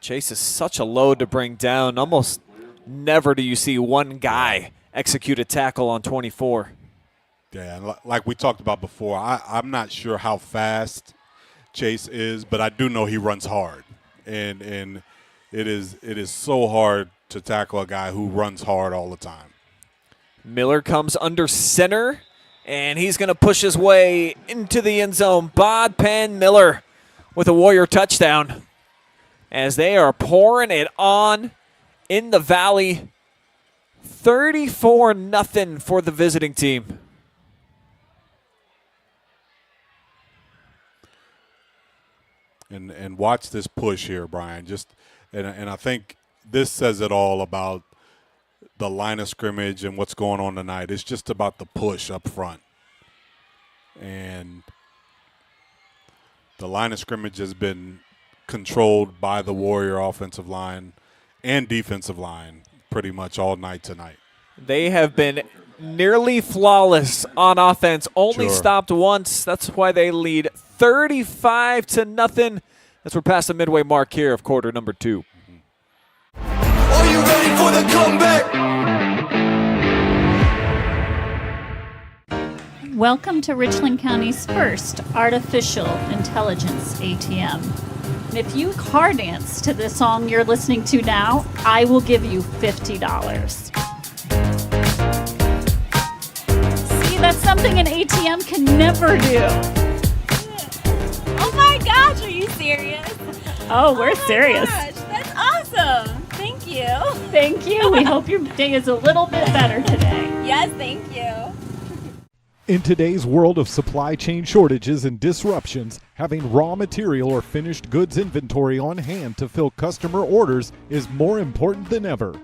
Chase is such a load to bring down. Almost never do you see one guy execute a tackle on 24. Yeah, like we talked about before, I'm not sure how fast Chase is, but I do know he runs hard, and it is so hard to tackle a guy who runs hard all the time. Miller comes under center, and he's going to push his way into the end zone. Bodpegn Miller with a Warrior touchdown as they are pouring it on in the Valley. 34-0 for the visiting team. And watch this push here, Brian. And I think this says it all about the line of scrimmage and what's going on tonight. It's just about the push up front. And the line of scrimmage has been controlled by the Warrior offensive line and defensive line pretty much all night tonight. They have been nearly flawless on offense, only stopped once. That's why they lead 35-0 as we're past the midway mark here of quarter number 2. Are you ready for the comeback? Welcome to Richland County's first artificial intelligence ATM. And if you car dance to the song you're listening to now, I will give you $50. See, that's something an ATM can never do. Oh my gosh, are you serious? Oh, we're serious. Gosh, that's awesome. Thank you. Thank you. We hope your day is a little bit better today. Yes, thank you. In today's world of supply chain shortages and disruptions, having raw material or finished goods inventory on hand to fill customer orders is more important than ever.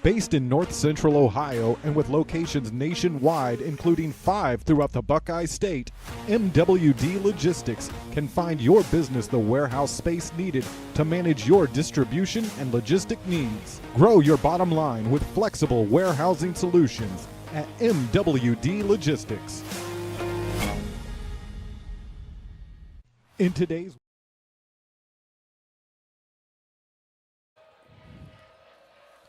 Based in North Central Ohio and with locations nationwide, including 5 throughout the Buckeye State, MWD Logistics can find your business the warehouse space needed to manage your distribution and logistic needs. Grow your bottom line with flexible warehousing solutions at MWD Logistics. In today's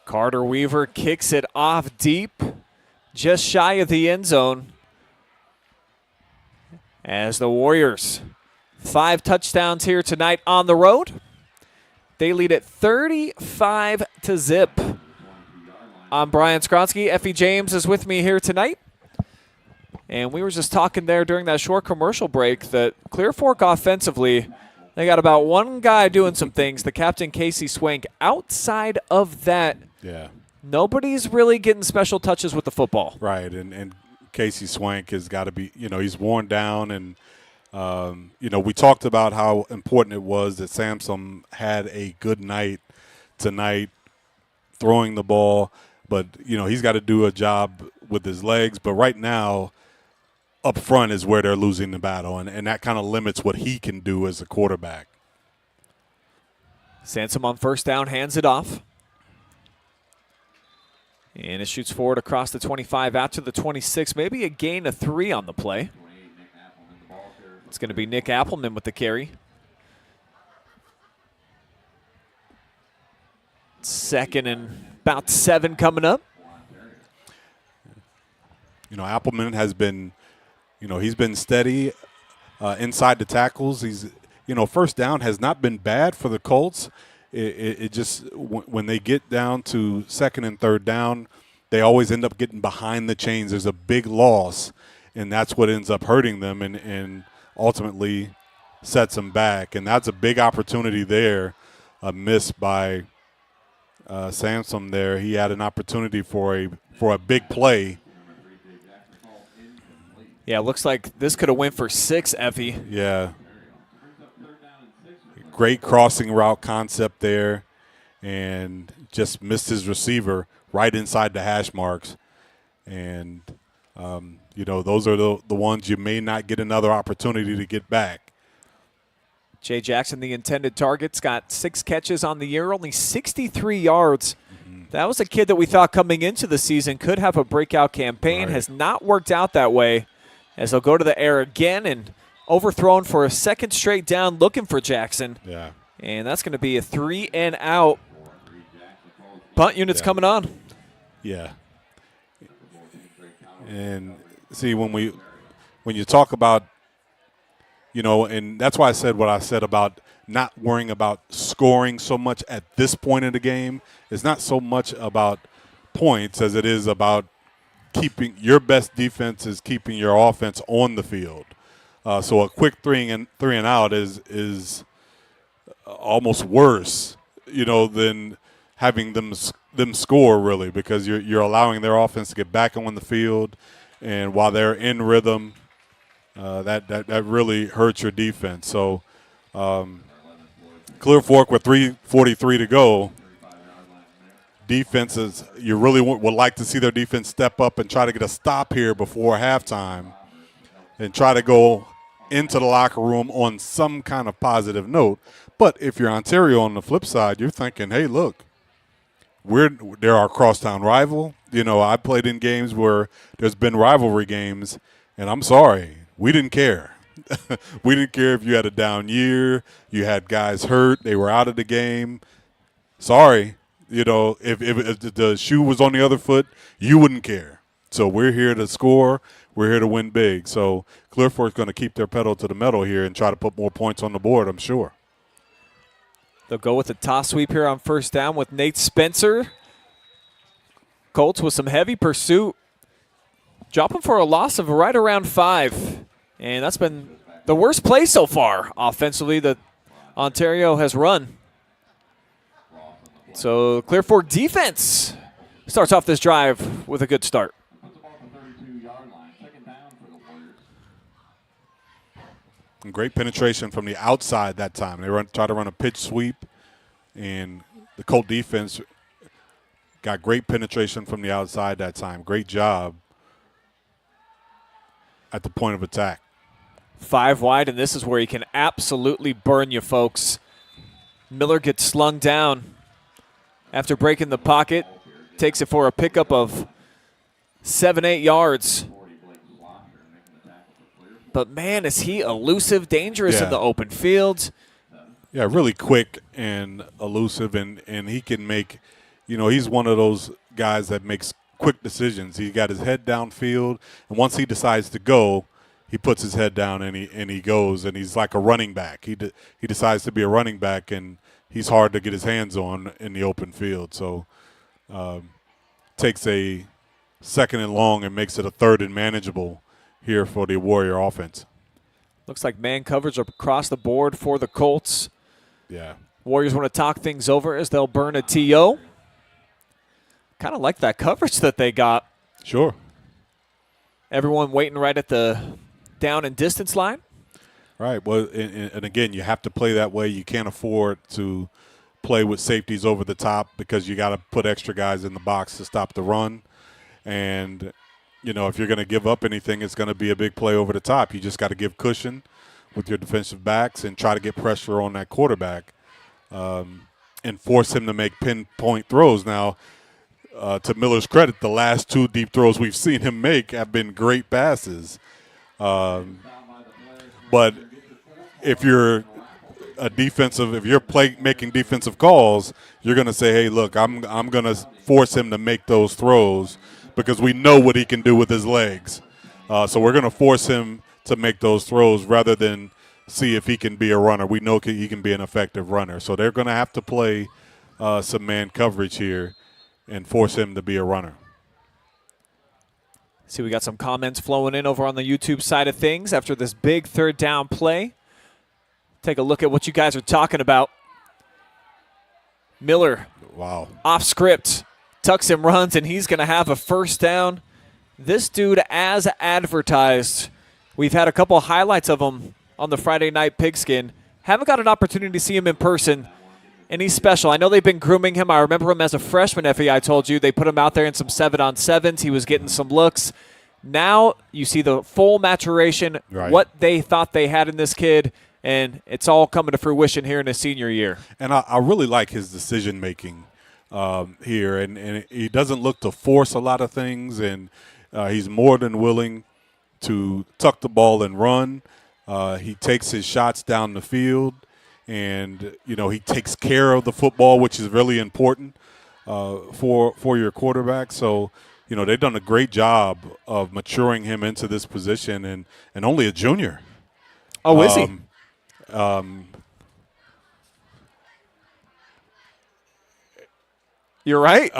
Carter Weaver kicks it off deep, just shy of the end zone. As the Warriors, 5 touchdowns here tonight on the road. They lead at 35-0. I'm Brian Skowronski. Effie James is with me here tonight. And we were just talking there during that short commercial break that Clear Fork offensively, they got about one guy doing some things, the captain Casey Swank. Outside of that, nobody's really getting special touches with the football. Right, and Casey Swank has got to be, he's worn down. And, we talked about how important it was that Sansom had a good night tonight throwing the ball. But, he's got to do a job with his legs. But right now, up front is where they're losing the battle, and that kind of limits what he can do as a quarterback. Sansom on first down, hands it off. And it shoots forward across the 25 out to the 26. Maybe a gain of 3 on the play. It's going to be Nick Appleman with the carry. Second and about 7 coming up. Appleman has been, he's been steady inside the tackles. He's, first down has not been bad for the Colts. It just, when they get down to second and third down, they always end up getting behind the chains. There's a big loss, and that's what ends up hurting them and ultimately sets them back. And that's a big opportunity there, a miss by Sansom there. He had an opportunity for a big play. Yeah, looks like this could have went for 6, Effie. Yeah. Great crossing route concept there, and just missed his receiver right inside the hash marks. And, those are the ones you may not get another opportunity to get back. Jay Jackson, the intended target's got 6 catches on the year, only 63 yards. That was a kid that we thought coming into the season could have a breakout campaign. Has not worked out that way, as they'll go to the air again and overthrown for a second straight down, looking for Jackson. Yeah. And that's going to be a 3 and out. Punt unit's coming on. Yeah. And see, when you talk about, and that's why I said what I said about not worrying about scoring so much at this point in the game. It's not so much about points as it is about keeping your best defense is keeping your offense on the field. So a quick three and out is almost worse, than having them score really, because you're allowing their offense to get back on the field, and while they're in rhythm, that really hurts your defense. So Clear Fork with 3:43 to go. Defenses, you really would like to see their defense step up and try to get a stop here before halftime and try to go into the locker room on some kind of positive note. But if you're Ontario on the flip side, you're thinking, hey, look, they're our crosstown rival. I played in games where there's been rivalry games, and I'm sorry, we didn't care. We didn't care if you had a down year, you had guys hurt, they were out of the game. Sorry. If the shoe was on the other foot, you wouldn't care. So we're here to score. We're here to win big. So Clear Fork's going to keep their pedal to the metal here and try to put more points on the board, I'm sure. They'll go with the toss sweep here on first down with Nate Spencer. Colts with some heavy pursuit. Dropping for a loss of right around 5. And that's been the worst play so far offensively that Ontario has run. So Clear Fork defense starts off this drive with a good start. And great penetration from the outside that time. They try to run a pitch sweep, and the Colt defense got great penetration from the outside that time. Great job at the point of attack. 5 wide, and this is where he can absolutely burn you, folks. Miller gets slung down after breaking the pocket, takes it for a pickup of 7-8 yards. But, man, is he elusive, dangerous in the open field. Yeah, really quick and elusive, and he can make, he's one of those guys that makes quick decisions. He got his head downfield, and once he decides to go, he puts his head down and he goes, and he's like a running back. He decides to be a running back, and he's hard to get his hands on in the open field. So takes a second and long and makes it a third and manageable here for the Warrior offense. Looks like man coverage across the board for the Colts. Yeah. Warriors want to talk things over as they'll burn a TO. Kind of like that coverage that they got. Sure. Everyone waiting right at the down and distance line. Right. Well, and again, you have to play that way. You can't afford to play with safeties over the top because you got to put extra guys in the box to stop the run. And, if you're going to give up anything, it's going to be a big play over the top. You just got to give cushion with your defensive backs and try to get pressure on that quarterback and force him to make pinpoint throws. Now, to Miller's credit, the last 2 deep throws we've seen him make have been great passes. But if you're making defensive calls, you're going to say, hey, look, I'm going to force him to make those throws because we know what he can do with his legs. So we're going to force him to make those throws rather than see if he can be a runner. We know he can be an effective runner. So they're going to have to play some man coverage here and force him to be a runner. See, we got some comments flowing in over on the YouTube side of things after this big third down play. Take a look at what you guys are talking about. Miller, wow, off script, tucks and runs, and he's going to have a first down. This dude, as advertised, we've had a couple of highlights of him on the Friday Night Pigskin. Haven't got an opportunity to see him in person, and he's special. I know they've been grooming him. I remember him as a freshman, Effie, I told you. They put him out there in some 7-on-7s. He was getting some looks. Now you see the full maturation, right, what they thought they had in this kid, and it's all coming to fruition here in his senior year. And I really like his decision-making here, and he doesn't look to force a lot of things, and he's more than willing to tuck the ball and run. He takes his shots down the field, and, he takes care of the football, which is really important for your quarterback. So, they've done a great job of maturing him into this position, and only a junior. Oh, is he? You're right.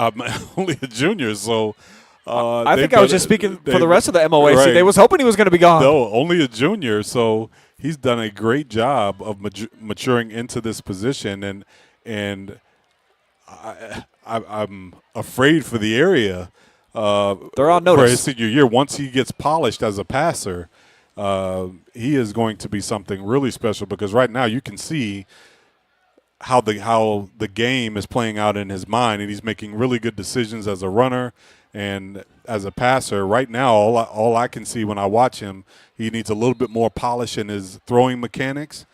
Only a junior, so I think I was just speaking for the rest of the MOAC. Right. They was hoping he was going to be gone. No, only a junior, so he's done a great job of maturing into this position, and I'm afraid for the area. They're on For his notice. senior year, once he gets polished as a passer, he is going to be something really special, because right now you can see how the game is playing out in his mind, and he's making really good decisions as a runner and as a passer. Right now, all I can see when I watch him, he needs a little bit more polish in his throwing mechanics,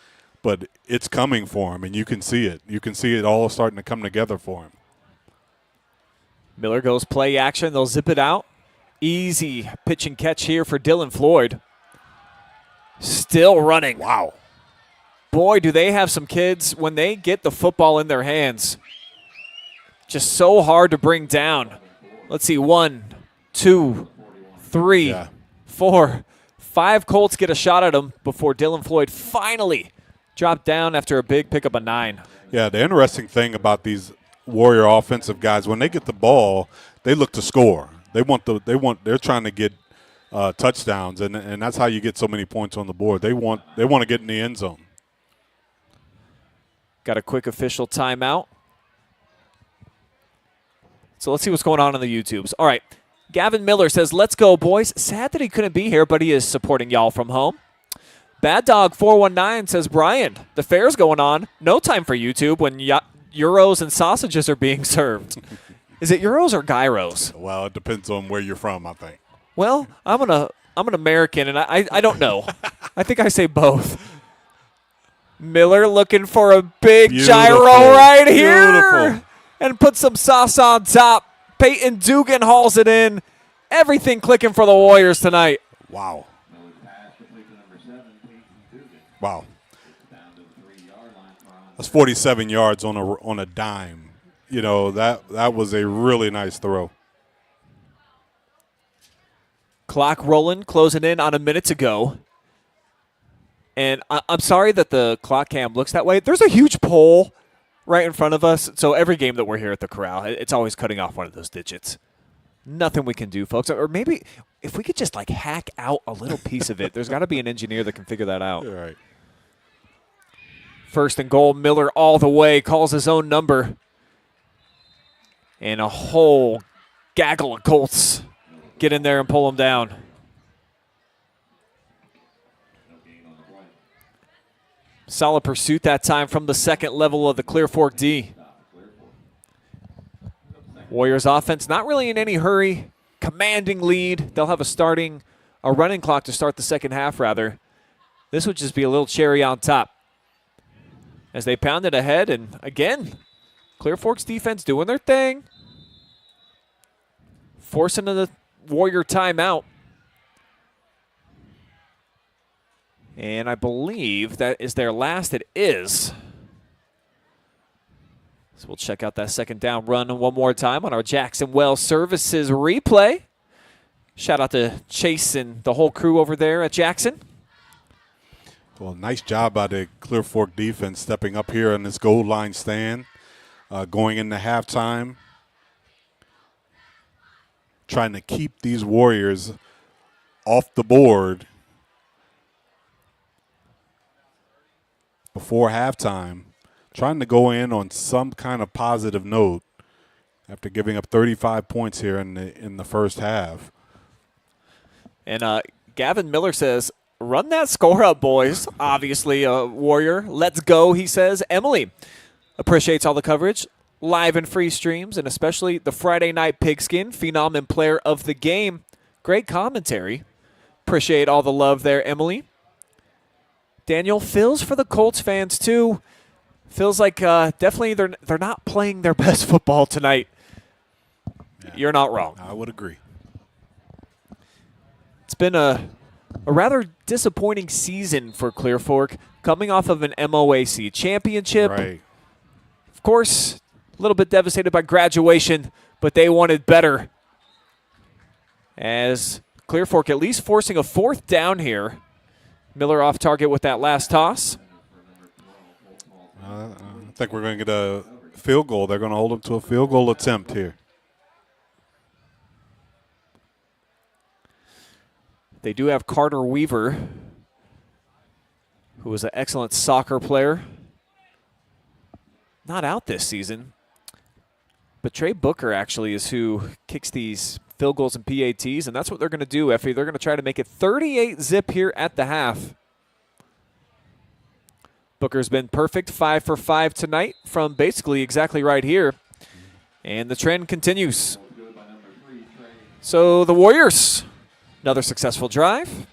but it's coming for him, and you can see it. You can see it all starting to come together for him. Miller goes play action. They'll zip it out. Easy pitch and catch here for Dylan Floyd. Still running. Wow. Boy, do they have some kids when they get the football in their hands. Just so hard to bring down. Let's see, 1, 2, 3, 4, 5 Colts get a shot at him before Dylan Floyd finally dropped down after a big pickup of 9. Yeah, the interesting thing about these Warrior offensive guys, when they get the ball, they look to score. They're trying to get touchdowns, and that's how you get so many points on the board. They want to get in the end zone. Got a quick official timeout. So let's see what's going on the YouTubes. All right. Gavin Miller says, let's go, boys. Sad that he couldn't be here, but he is supporting y'all from home. Bad Dog 419 says, Brian, the fair's going on. No time for YouTube when Euros and sausages are being served. Is it Euros or Gyros? Well, it depends on where you're from, I think. Well, I'm an American, and I don't know. I think I say both. Miller looking for a big gyro right here. Beautiful. And put some sauce on top. Peyton Dzugan hauls it in. Everything clicking for the Warriors tonight. Wow. Wow. That's 47 yards on a dime. You know, that was a really nice throw. Clock rolling, closing in on a minute to go. And I'm sorry that the clock cam looks that way. There's a huge pole right in front of us. So every game that we're here at the Corral, it's always cutting off one of those digits. Nothing we can do, folks. Or maybe if we could just like hack out a little piece of it. There's got to be an engineer that can figure that out. All right. First and goal, Miller all the way, calls his own number. And a whole gaggle of Colts get in there and pull him down. Solid pursuit that time from the second level of the Clear Fork D. Warriors offense not really in any hurry. Commanding lead. They'll have a running clock to start the second half, rather. This would just be a little cherry on top. As they pound it ahead, and again, Clear Fork's defense doing their thing. Forcing the Warrior timeout. And I believe that is their last. It is. So we'll check out that second down run one more time on our Jackson Well Services replay. Shout out to Chase and the whole crew over there at Jackson. Well, nice job by the Clear Fork defense stepping up here in this goal line stand, going into halftime, trying to keep these Warriors off the board before halftime, trying to go in on some kind of positive note after giving up 35 points here in the first half. And Gavin Miller says, run that score up, boys. Obviously, a Warrior. Let's go, he says. Emily appreciates all the coverage, live and free streams, and especially the Friday Night Pigskin, Phenom and Player of the Game. Great commentary. Appreciate all the love there, Emily. Daniel, feels for the Colts fans, too. Feels like definitely they're not playing their best football tonight. Yeah, you're not wrong. I would agree. It's been a rather disappointing season for Clear Fork, coming off of an MOAC championship. Right. Of course, a little bit devastated by graduation, but they wanted better. As Clear Fork at least forcing a fourth down here Miller off target with that last toss. I think we're going to get a field goal. They're going to hold him to a field goal attempt here. They do have Carter Weaver, who was an excellent soccer player. Not out this season. But Trey Booker actually is who kicks these field goals and PATs, and that's what they're going to do, Effie. They're going to try to make it 38-zip here at the half. Booker's been perfect, 5 for 5 tonight from basically exactly right here. And the trend continues. So the Warriors, another successful drive.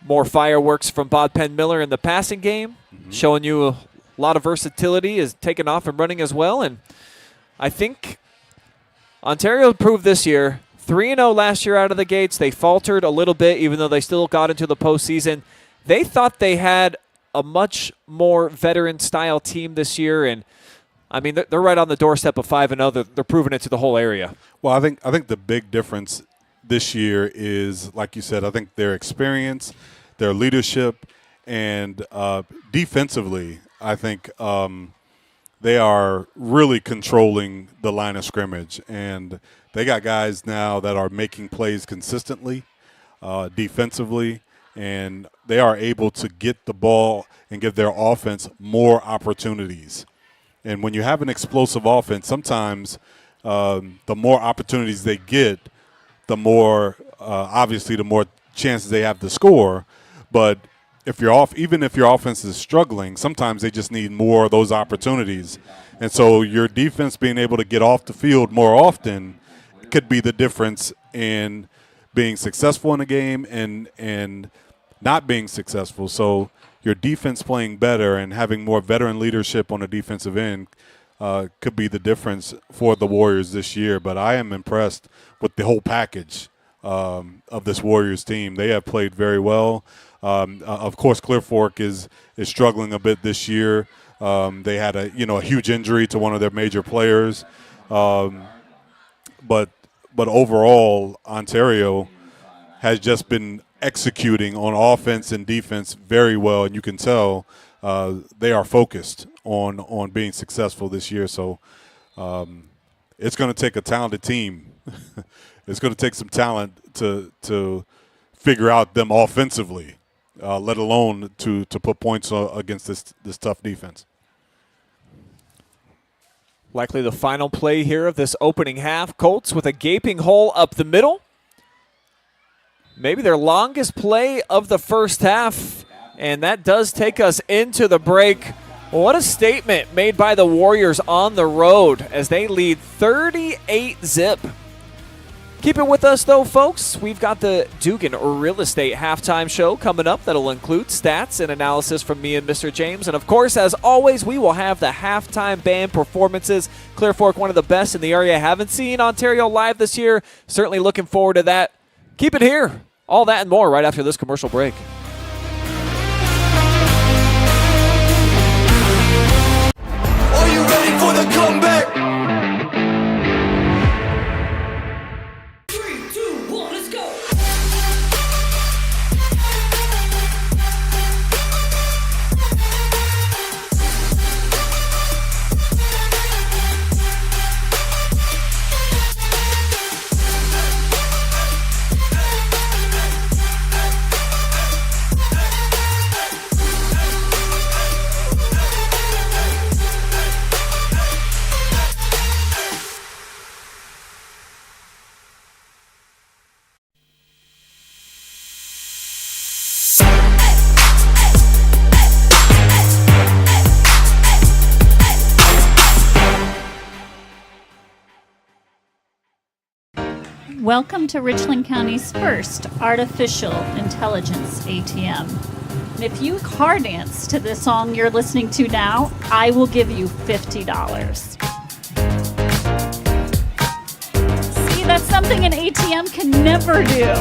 More fireworks from Bodpegn Miller in the passing game, showing you a lot of versatility, is taking off and running as well. And I think Ontario proved this year, 3-0 last year out of the gates. They faltered a little bit, even though they still got into the postseason. They thought they had a much more veteran-style team this year, and I mean, they're right on the doorstep of 5-0. They're proving it to the whole area. Well, I think the big difference this year is, like you said, I think their experience, their leadership, and defensively, I think they are really controlling the line of scrimmage. And they got guys now that are making plays consistently defensively, and they are able to get the ball and give their offense more opportunities. And when you have an explosive offense, sometimes the more opportunities they get, the more, obviously, the more chances they have to score. But even if your offense is struggling, sometimes they just need more of those opportunities. And so your defense being able to get off the field more often could be the difference in being successful in a game and not being successful. So your defense playing better and having more veteran leadership on the defensive end could be the difference for the Warriors this year. But I am impressed with the whole package of this Warriors team. They have played very well. Of course, Clear Fork is struggling a bit this year. They had a huge injury to one of their major players. But overall, Ontario has just been executing on offense and defense very well, and you can tell they are focused on being successful this year. So it's going to take a talented team. It's going to take some talent to figure out them offensively, let alone to put points against this tough defense. Likely the final play here of this opening half. Colts with a gaping hole up the middle. Maybe their longest play of the first half. And that does take us into the break. What a statement made by the Warriors on the road as they lead 38-zip. Keep it with us, though, folks. We've got the Dzugan Real Estate halftime show coming up that'll include stats and analysis from me and Mr. James. And, of course, as always, we will have the halftime band performances. Clear Fork, one of the best in the area. Haven't seen Ontario live this year. Certainly looking forward to that. Keep it here. All that and more right after this commercial break. Are you ready for the comeback? 3, 2, 1, let's go! Welcome to Richland County's first artificial intelligence ATM. And if you car dance to the song you're listening to now, I will give you $50. See, that's something an ATM can never do.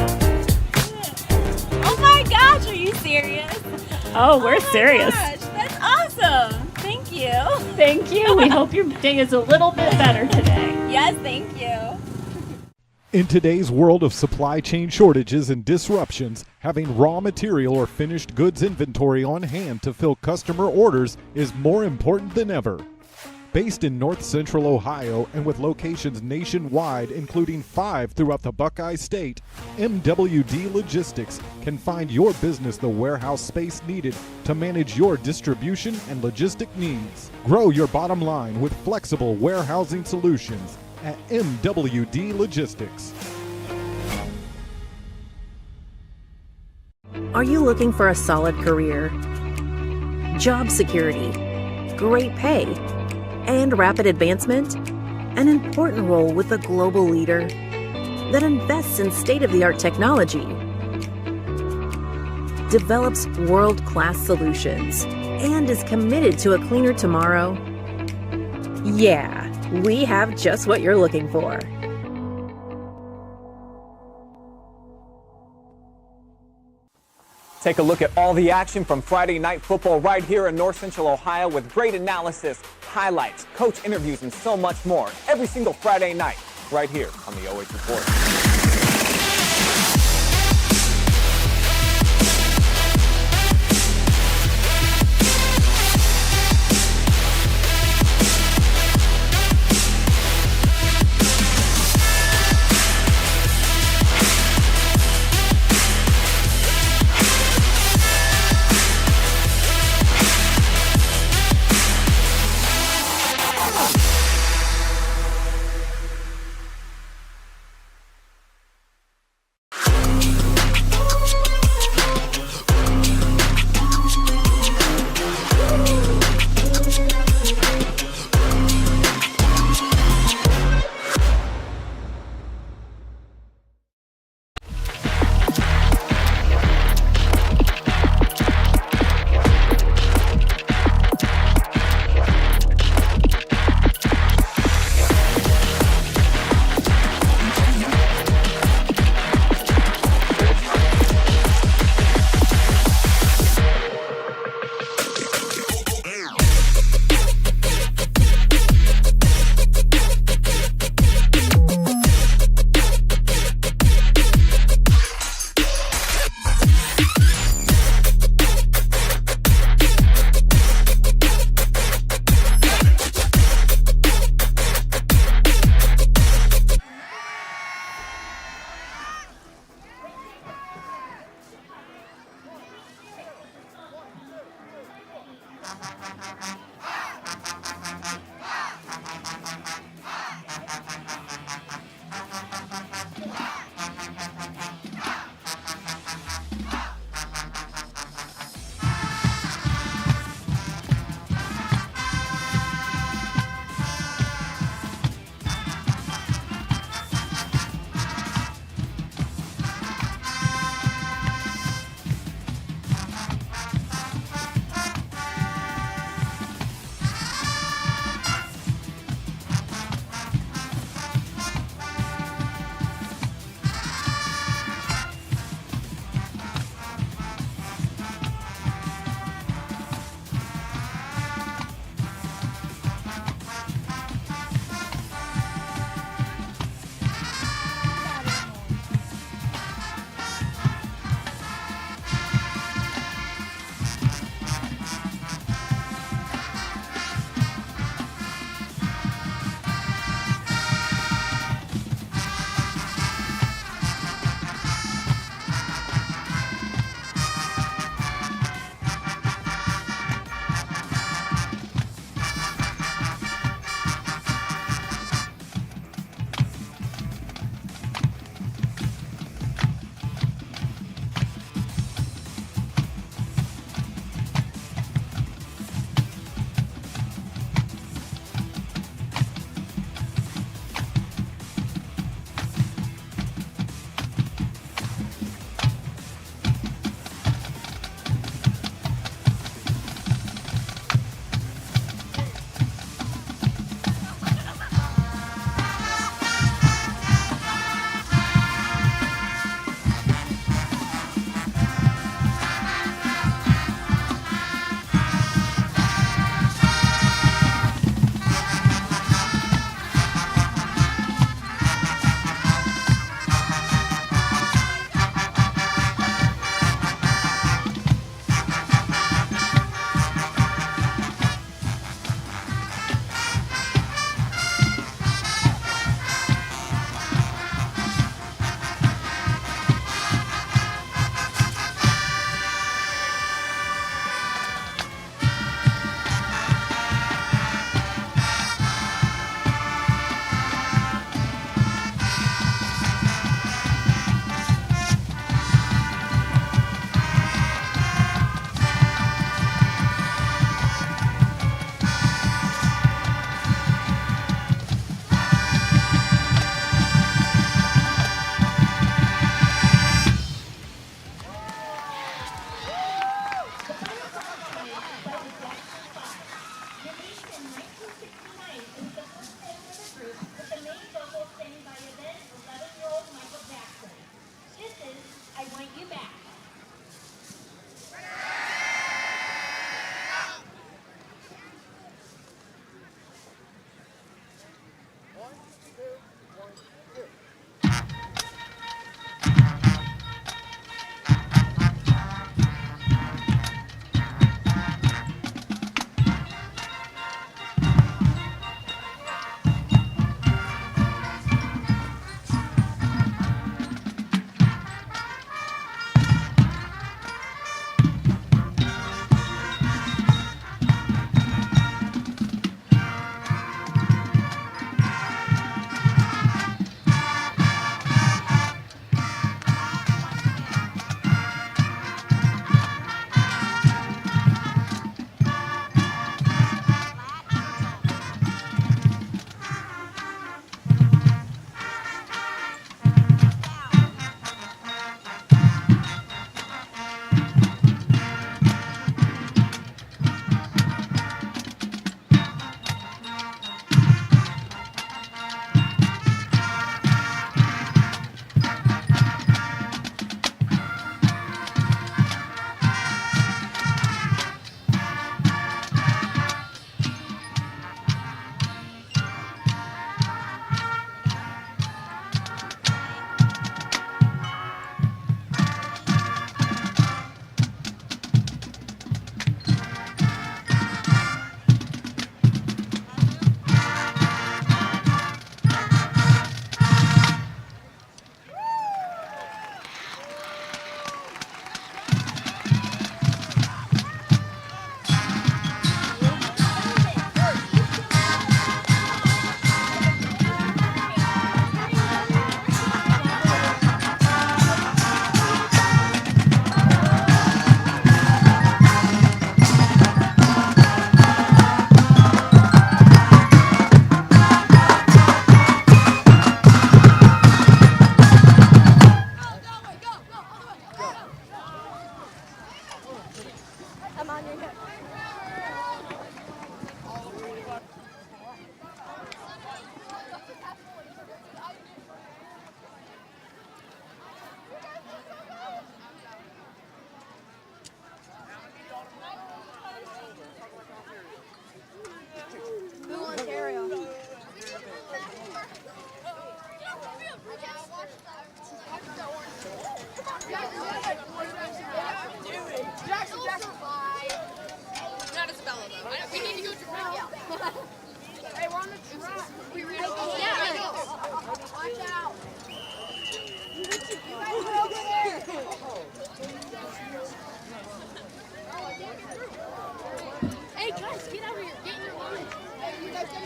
Oh my gosh, are you serious? Oh, we're serious. Gosh, that's awesome. Thank you. Thank you. We hope your day is a little bit better today. Yes, thank you. In today's world of supply chain shortages and disruptions, having raw material or finished goods inventory on hand to fill customer orders is more important than ever. Based in North Central Ohio and with locations nationwide, including 5 throughout the Buckeye State, MWD Logistics can find your business the warehouse space needed to manage your distribution and logistic needs. Grow your bottom line with flexible warehousing solutions at MWD Logistics. Are you looking for a solid career, job security, great pay, and rapid advancement? An important role with a global leader that invests in state-of-the-art technology, develops world-class solutions, and is committed to a cleaner tomorrow? Yeah, we have just what you're looking for. Take a look at all the action from Friday Night Football right here in North Central Ohio with great analysis, highlights, coach interviews, and so much more every single Friday night right here on the OH Report. Not Isabella though. We need to go to Hey, we're on the track. Watch out. Hey guys, get out of here. Get in your line.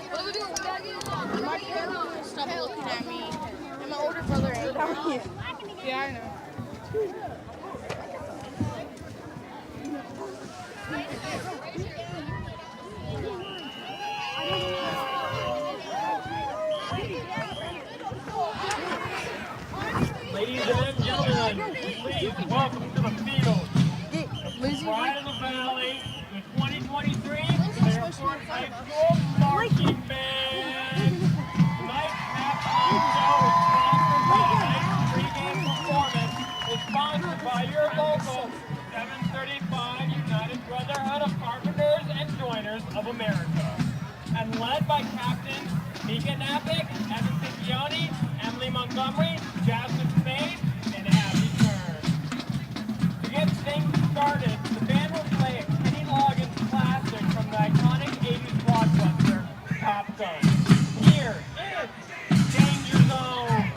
What are we doing? We gotta get in line. Stop looking at me. And my older brother ain't down here. Yeah, I know. Ladies and gentlemen, please welcome to the field. Pride of the Valley, the 2023 Fairport High School Marching Band. Tonight's halftime show is sponsored by tonight's pregame performance is sponsored by your local 735 United Brotherhood of Carpenters and Joiners of America, and led by Captains Mika Napick, Evan Piccioni, Emily Montgomery, Jasmine Spade, and Abby Kern. To get things started, the band will play a Kenny Loggins classic from the iconic 80s blockbuster, Top Gun. Here is Danger Zone.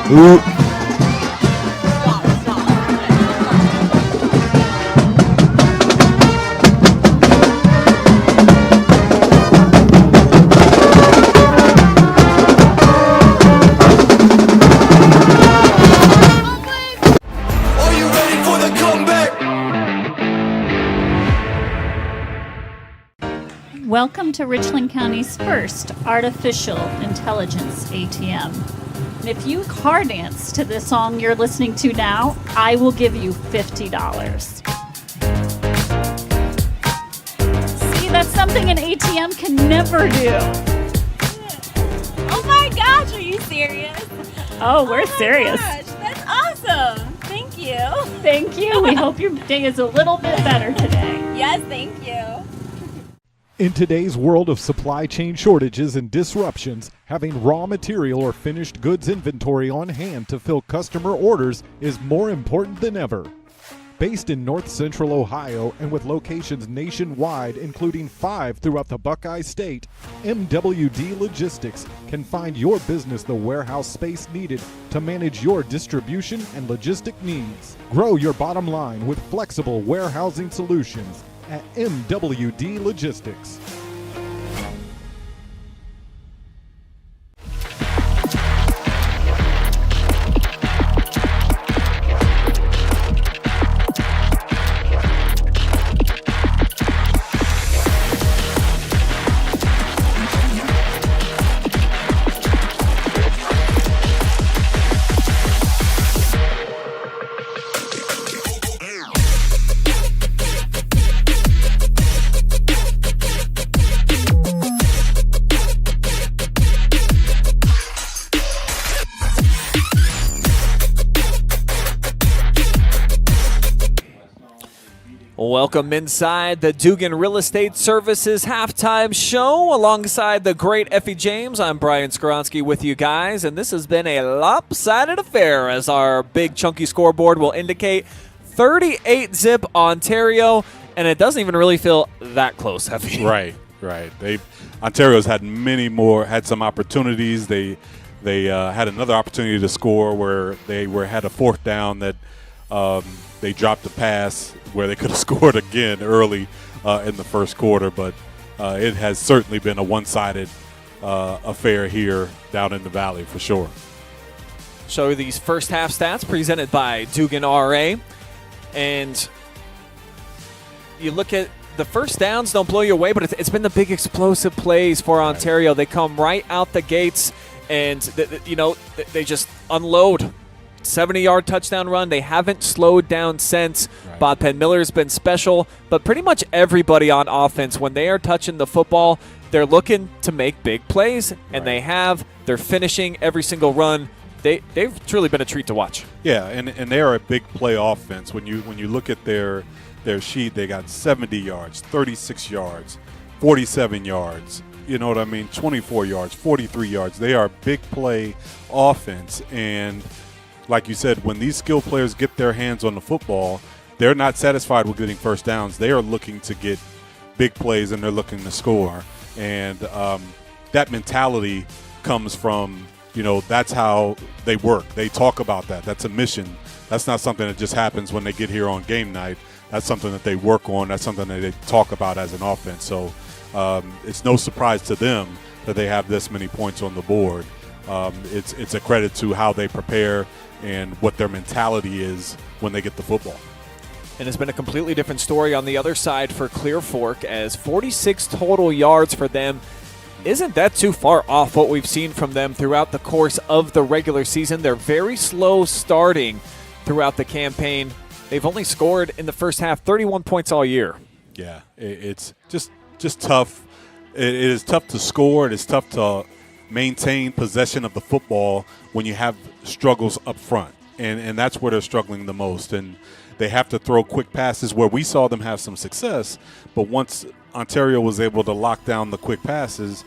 Are you ready for the comeback? Welcome to Richland County's first artificial intelligence ATM. And if you car dance to the song you're listening to now, I will give you $50. See, that's something an ATM can never do. Oh my gosh, are you serious? Oh, we're serious. Gosh, that's awesome. Thank you. Thank you. We hope your day is a little bit better today. Yes, thank you. In today's world of supply chain shortages and disruptions, having raw material or finished goods inventory on hand to fill customer orders is more important than ever. Based in North Central Ohio and with locations nationwide, including 5 throughout the Buckeye State, MWD Logistics can find your business the warehouse space needed to manage your distribution and logistic needs. Grow your bottom line with flexible warehousing solutions at MWD Logistics. Welcome inside the Dzugan Real Estate Services halftime show alongside the great Effie James. I'm Brian Skowronski with you guys, and this has been a lopsided affair as our big chunky scoreboard will indicate. 38-zip Ontario, and it doesn't even really feel that close, Effie. Right. Ontario's had some opportunities. They had another opportunity to score where they had a fourth down that they dropped the pass where they could have scored again early in the first quarter, but it has certainly been a one-sided affair here down in the Valley for sure. Show you these first half stats presented by Dzugan RA, and you look at the first downs don't blow you away, but it's been the big explosive plays for Ontario. They come right out the gates, and they just unload. 70-yard touchdown run. They haven't slowed down since. Right. Bodpegn Miller's been special, but pretty much everybody on offense, when they are touching the football, they're looking to make big plays, and they're finishing every single run. They've truly been a treat to watch. Yeah, and they are a big play offense. When you look at their sheet, they got 70 yards, 36 yards, 47 yards. You know what I mean? 24 yards, 43 yards. They are a big play offense, and like you said, when these skilled players get their hands on the football, they're not satisfied with getting first downs. They are looking to get big plays, and they're looking to score. And that mentality comes from, that's how they work. They talk about that. That's a mission. That's not something that just happens when they get here on game night. That's something that they work on. That's something that they talk about as an offense. So it's no surprise to them that they have this many points on the board. It's a credit to how they prepare and what their mentality is when they get the football. And it's been a completely different story on the other side for Clear Fork, as 46 total yards for them. Isn't that too far off what we've seen from them throughout the course of the regular season? They're very slow starting throughout the campaign. They've only scored in the first half 31 points all year. Yeah, it's just tough. It is tough to score. It is tough to maintain possession of the football when you have struggles up front, and that's where they're struggling the most. And they have to throw quick passes where we saw them have some success, but once Ontario was able to lock down the quick passes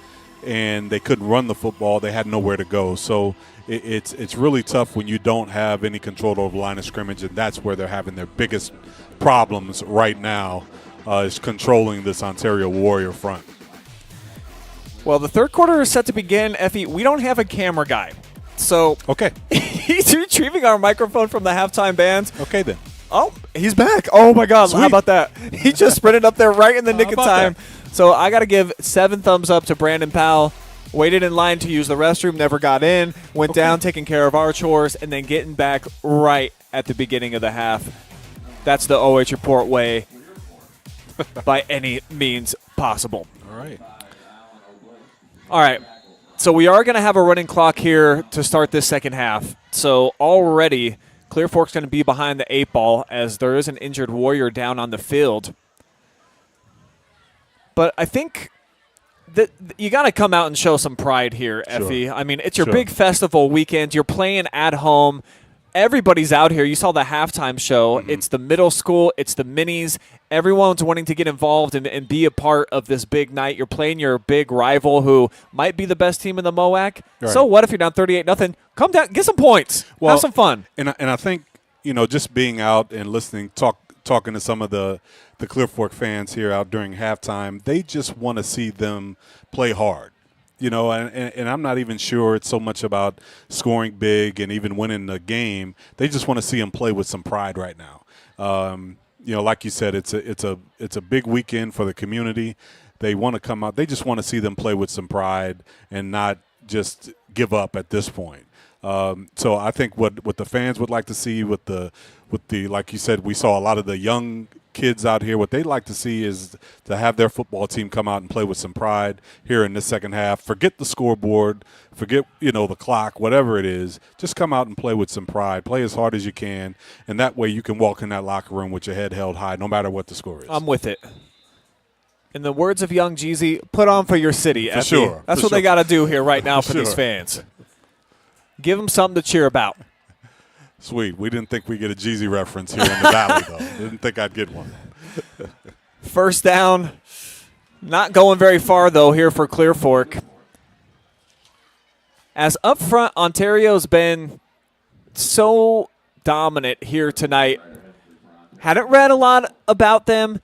and they couldn't run the football, they had nowhere to go. So it's really tough when you don't have any control over the line of scrimmage, and that's where they're having their biggest problems right now, is controlling this Ontario Warrior front. Well, the third quarter is set to begin. Effie, we don't have a camera guy. So okay. He's retrieving our microphone from the halftime bands. Okay, then. Oh, he's back. Oh, my God. Sweet. How about that? He just sprinted up there right in the nick of about time. that? So I got to give 7 thumbs up to Brandon Powell. Waited in line to use the restroom, never got in, went down taking care of our chores, and then getting back right at the beginning of the half. That's the OH Report way by any means possible. All right. All right. So we are going to have a running clock here to start this second half. So already Clear Fork's going to be behind the 8 ball as there is an injured Warrior down on the field. But I think that you got to come out and show some pride here, Effie. I mean, it's your big festival weekend. You're playing at home. Everybody's out here. You saw the halftime show. Mm-hmm. It's the middle school. It's the minis. Everyone's wanting to get involved and be a part of this big night. You're playing your big rival who might be the best team in the MOAC. Right. So what if you're down 38-0? Come down, get some points. Well, have some fun. And I think, just being out and listening, talking to some of the Clear Fork fans here out during halftime, they just want to see them play hard. And I'm not even sure it's so much about scoring big and even winning the game. They just want to see them play with some pride right now. Like you said, it's a big weekend for the community. They want to come out. They just want to see them play with some pride and not just give up at this point. So I think what the fans would like to see with the like you said, we saw a lot of the young kids out here. What they'd like to see is to have their football team come out and play with some pride here in this second half. Forget the scoreboard, forget the clock, whatever it is. Just come out and play with some pride. Play as hard as you can, and that way you can walk in that locker room with your head held high, no matter what the score is. I'm with it. In the words of Young Jeezy, put on for your city, Effie. Sure. That's what they got to do here right now for these Sure. fans. Give them something to cheer about. Sweet. We didn't think we'd get a Jeezy reference here in the Valley, though. Didn't think I'd get one. First down. Not going very far, though, here for Clear Fork. As up front, Ontario's been so dominant here tonight. Hadn't read a lot about them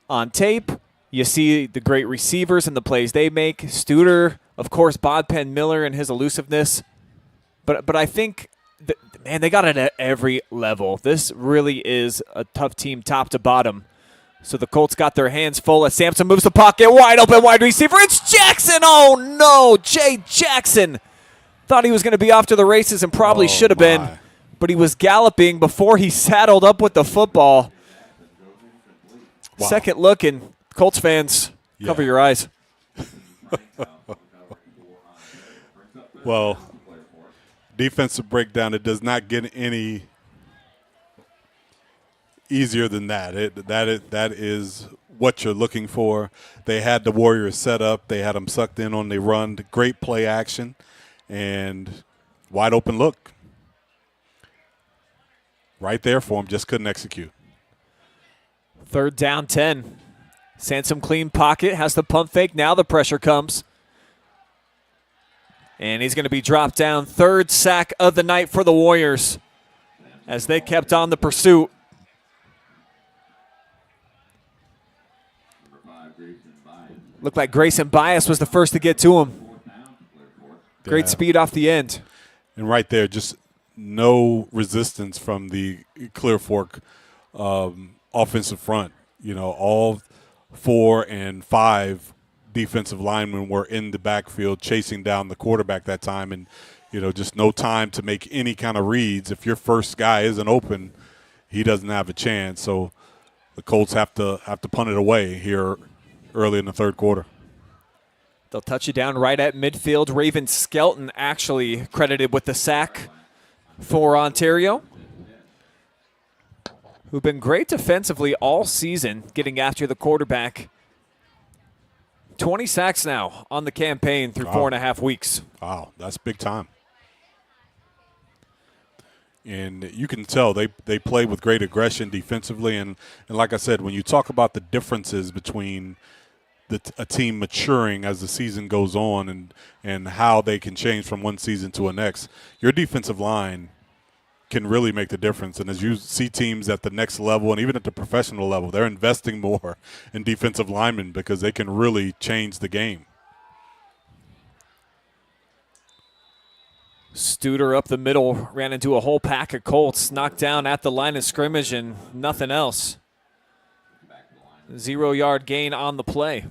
on tape. You see the great receivers and the plays they make. Studer, of course, Bodpegn Miller and his elusiveness. But I think, man, they got it at every level. This really is a tough team top to bottom. So the Colts got their hands full as Sansom moves the pocket. Wide open wide receiver. It's Jackson. Oh, no. Jay Jackson. Thought he was going to be off to the races and probably should have been. But he was galloping before he saddled up with the football. Wow. Second look, and Colts fans, cover your eyes. Well, defensive breakdown, it does not get any easier than that. That is what you're looking for. They had the Warriors set up. They had them sucked in on the run. Great play action and wide open look. Right there for him, just couldn't execute. Third down 10. Sansom clean pocket, has the pump fake. Now the pressure comes. And he's going to be dropped down. Third sack of the night for the Warriors as they kept on the pursuit. Looked like Grayson Bias was the first to get to him. Great speed off the end. And right there, just no resistance from the Clear Fork offensive front. All 4 and 5 defensive linemen were in the backfield chasing down the quarterback that time, and just no time to make any kind of reads. If your first guy isn't open, he doesn't have a chance. So the Colts have to punt it away here early in the third quarter. They'll touch it down right at midfield. Raven Skelton actually credited with the sack for Ontario, who've been great defensively all season, getting after the quarterback. 20 sacks now on the campaign through 4.5 weeks. Wow, that's big time. And you can tell they play with great aggression defensively. And like I said, when you talk about the differences between a team maturing as the season goes on and how they can change from one season to the next, your defensive line can really make the difference. And as you see teams at the next level and even at the professional level, they're investing more in defensive linemen because they can really change the game. Studer up the middle, ran into a whole pack of Colts, knocked down at the line of scrimmage and nothing else. 0-yard gain on the play.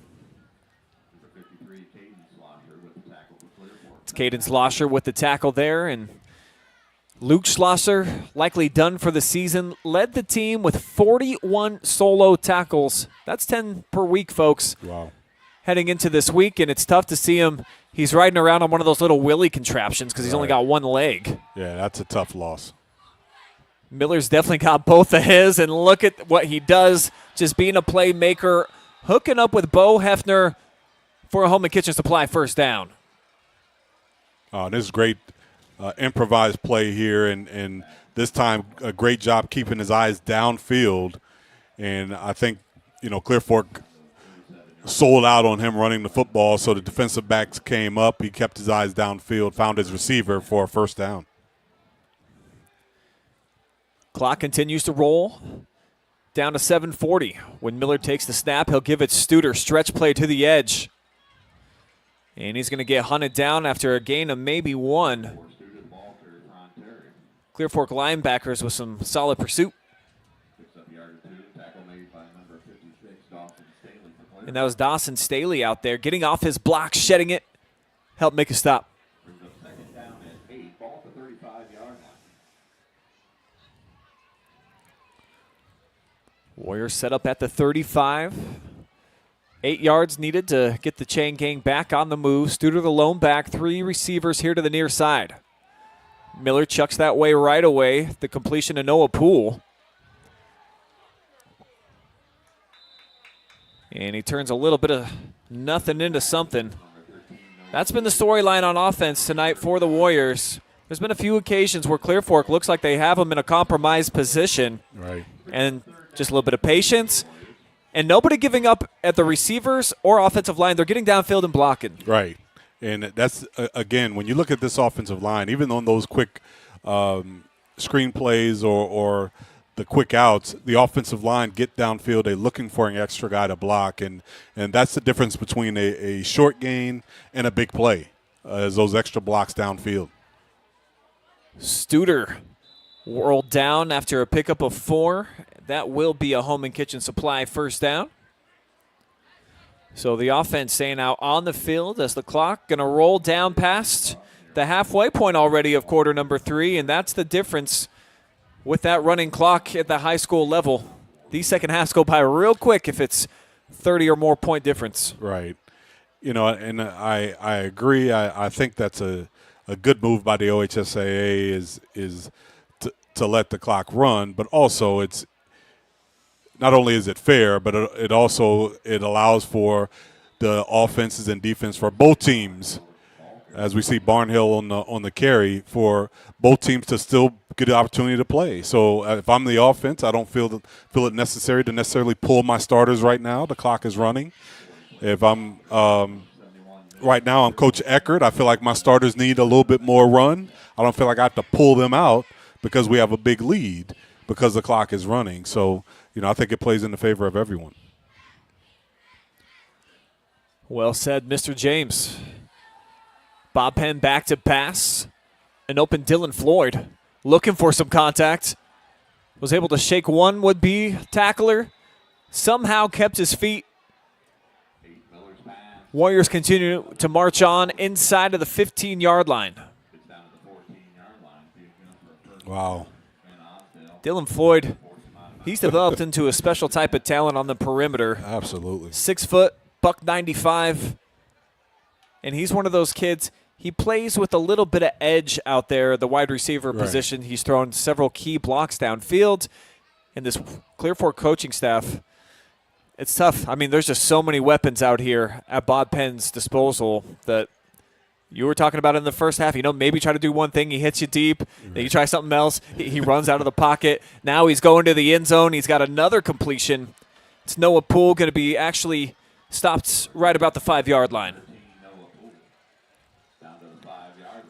It's Caden Schlosser with the tackle there, and Luke Schlosser, likely done for the season, led the team with 41 solo tackles. That's 10 per week, folks. Wow. Heading into this week, and it's tough to see him. He's riding around on one of those little Willie contraptions because he's only got one leg. Yeah, that's a tough loss. Miller's definitely got both of his, and look at what he does, just being a playmaker, hooking up with Bo Hefner for a Home and Kitchen Supply first down. This is great improvised play here, and this time a great job keeping his eyes downfield. And I think, Clear Fork sold out on him running the football, so the defensive backs came up. He kept his eyes downfield, found his receiver for a first down. Clock continues to roll down to 7:40. When Miller takes the snap, he'll give it Studer, stretch play to the edge. And he's going to get hunted down after a gain of maybe one. Clear Fork linebackers with some solid pursuit. And that was Dawson Staley out there, getting off his block, shedding it, helped make a stop. Warriors set up at the 35. 8 yards needed to get the chain gang back on the move. Studer the lone back, 3 receivers here to the near side. Miller chucks that way right away. The completion to Noah Poole. And he turns a little bit of nothing into something. That's been the storyline on offense tonight for the Warriors. There's been a few occasions where Clear Fork looks like they have them in a compromised position. Right. And just a little bit of patience. And nobody giving up at the receivers or offensive line. They're getting downfield and blocking. Right. And that's, again, when you look at this offensive line, even on those quick screen plays or the quick outs, the offensive line get downfield. They're looking for an extra guy to block. And that's the difference between a short gain and a big play, is those extra blocks downfield. Studer whirled down after a pickup of 4. That will be a Home and Kitchen Supply first down. So the offense staying out on the field as the clock going to roll down past the halfway point already of quarter number 3, and that's the difference with that running clock at the high school level. These second halves go by real quick if it's 30 or more point difference. Right. And I agree. I think that's a good move by the OHSAA is to let the clock run, but also it's not only is it fair, but it allows for the offenses and defense for both teams, as we see Barnhill on the carry, for both teams to still get the opportunity to play. So if I'm the offense, I don't feel it necessary to necessarily pull my starters right now. The clock is running. If I'm right now, I'm Coach Eckert. I feel like my starters need a little bit more run. I don't feel like I have to pull them out because we have a big lead because the clock is running. So, I think it plays in the favor of everyone. Well said, Mr. James. Bodpegn back to pass. An open Dylan Floyd looking for some contact. Was able to shake one would-be tackler. Somehow kept his feet. Warriors continue to march on inside of the 15-yard line. Wow. Dylan Floyd, he's developed into a special type of talent on the perimeter. Absolutely. 6 foot, $195. And he's one of those kids, he plays with a little bit of edge out there, the wide receiver position. He's thrown several key blocks downfield. And this Clear Fork coaching staff, it's tough. I mean, there's just so many weapons out here at Bodpegn's disposal that you were talking about in the first half. Maybe try to do one thing. He hits you deep. Then you try something else. He runs out of the pocket. Now he's going to the end zone. He's got another completion. It's Noah Poole going to be actually stopped right about the 5-yard line.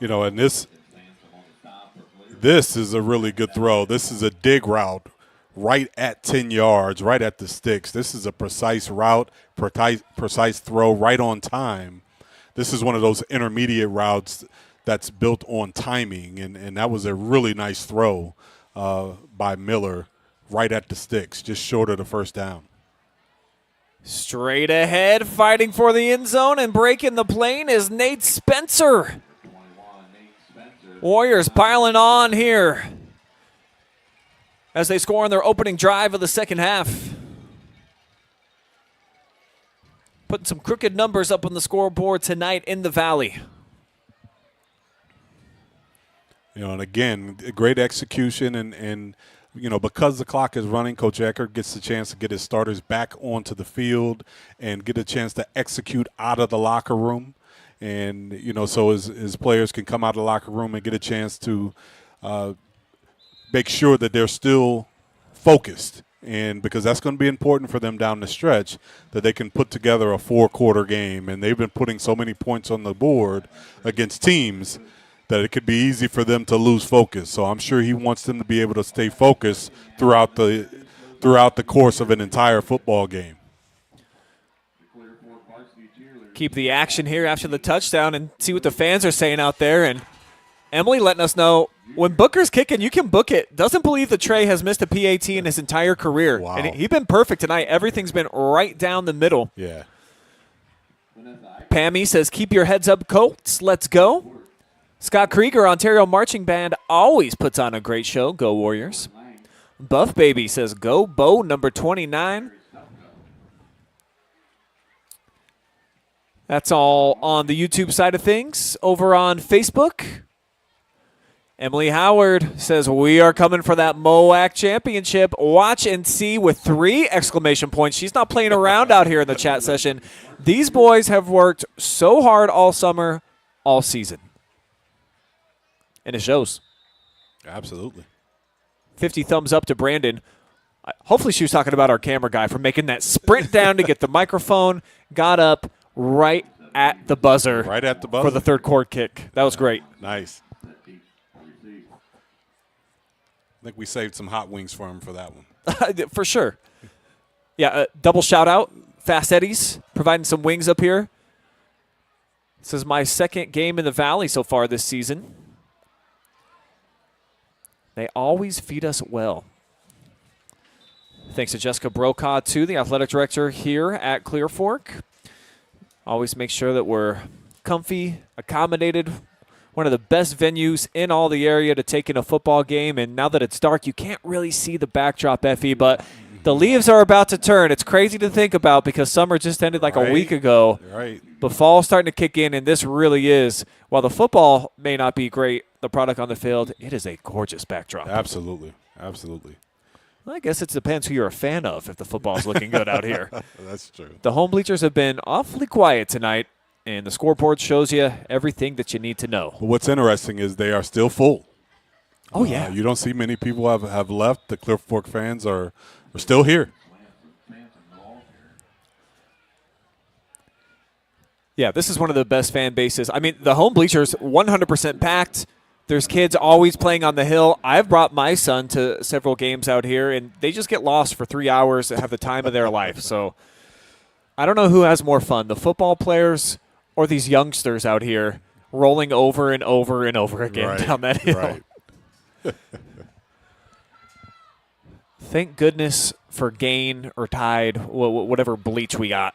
And this is a really good throw. This is a dig route right at 10 yards, right at the sticks. This is a precise route, precise throw right on time. This is one of those intermediate routes that's built on timing, and that was a really nice throw by Miller right at the sticks, just short of the first down. Straight ahead, fighting for the end zone and breaking the plane is Nate Spencer. Warriors piling on here as they score on their opening drive of the second half. Putting some crooked numbers up on the scoreboard tonight in the Valley. And again, great execution, and because the clock is running, Coach Eckert gets the chance to get his starters back onto the field and get a chance to execute out of the locker room. And, so his players can come out of the locker room and get a chance to make sure that they're still focused. And because that's going to be important for them down the stretch, that they can put together a 4-quarter game. And they've been putting so many points on the board against teams that it could be easy for them to lose focus. So I'm sure he wants them to be able to stay focused throughout the course of an entire football game. Keep the action here after the touchdown and see what the fans are saying out there. And Emily letting us know, when Booker's kicking, you can book it. Doesn't believe that Trey has missed a PAT in his entire career. Wow. And he's been perfect tonight. Everything's been right down the middle. Yeah. Pammy says, keep your heads up, Colts. Let's go. Scott Krieger, Ontario Marching Band, always puts on a great show. Go Warriors. Buff Baby says, go Bo, number 29. That's all on the YouTube side of things. Over on Facebook, Emily Howard says, we are coming for that MOAC championship. Watch and see with 3 exclamation points. She's not playing around out here in the chat session. These boys have worked so hard all summer, all season. And it shows. Absolutely. 50 thumbs up to Brandon. Hopefully she was talking about our camera guy for making that sprint down to get the microphone. Got up right at the buzzer. Right at the buzzer. For the third quarter kick. That was great. Nice. I think we saved some hot wings for him for that one. For sure. Yeah, double shout out. Fast Eddie's providing some wings up here. This is my second game in the Valley so far this season. They always feed us well. Thanks to Jessica Brokaw, too, the athletic director here at Clear Fork. Always make sure that we're comfy, accommodated. One of the best venues in all the area to take in a football game. And now that it's dark, you can't really see the backdrop, Effie, but the leaves are about to turn. It's crazy to think about because summer just ended like a week ago. Right. But fall's starting to kick in, and this really is, while the football may not be great, the product on the field, it is a gorgeous backdrop. Absolutely. Absolutely. Well, I guess it depends who you're a fan of if the football's looking good out here. That's true. The home bleachers have been awfully quiet tonight, and the scoreboard shows you everything that you need to know. Well, what's interesting is they are still full. Oh, yeah. You don't see many people have left. The Clear Fork fans are still here. Yeah, this is one of the best fan bases. I mean, the home bleachers, 100% packed. There's kids always playing on the hill. I've brought my son to several games out here, and they just get lost for 3 hours and have the time of their life. So I don't know who has more fun, the football players or these youngsters out here rolling over and over and over again down that hill. Right. Thank goodness for Gain or Tide, whatever bleach we got.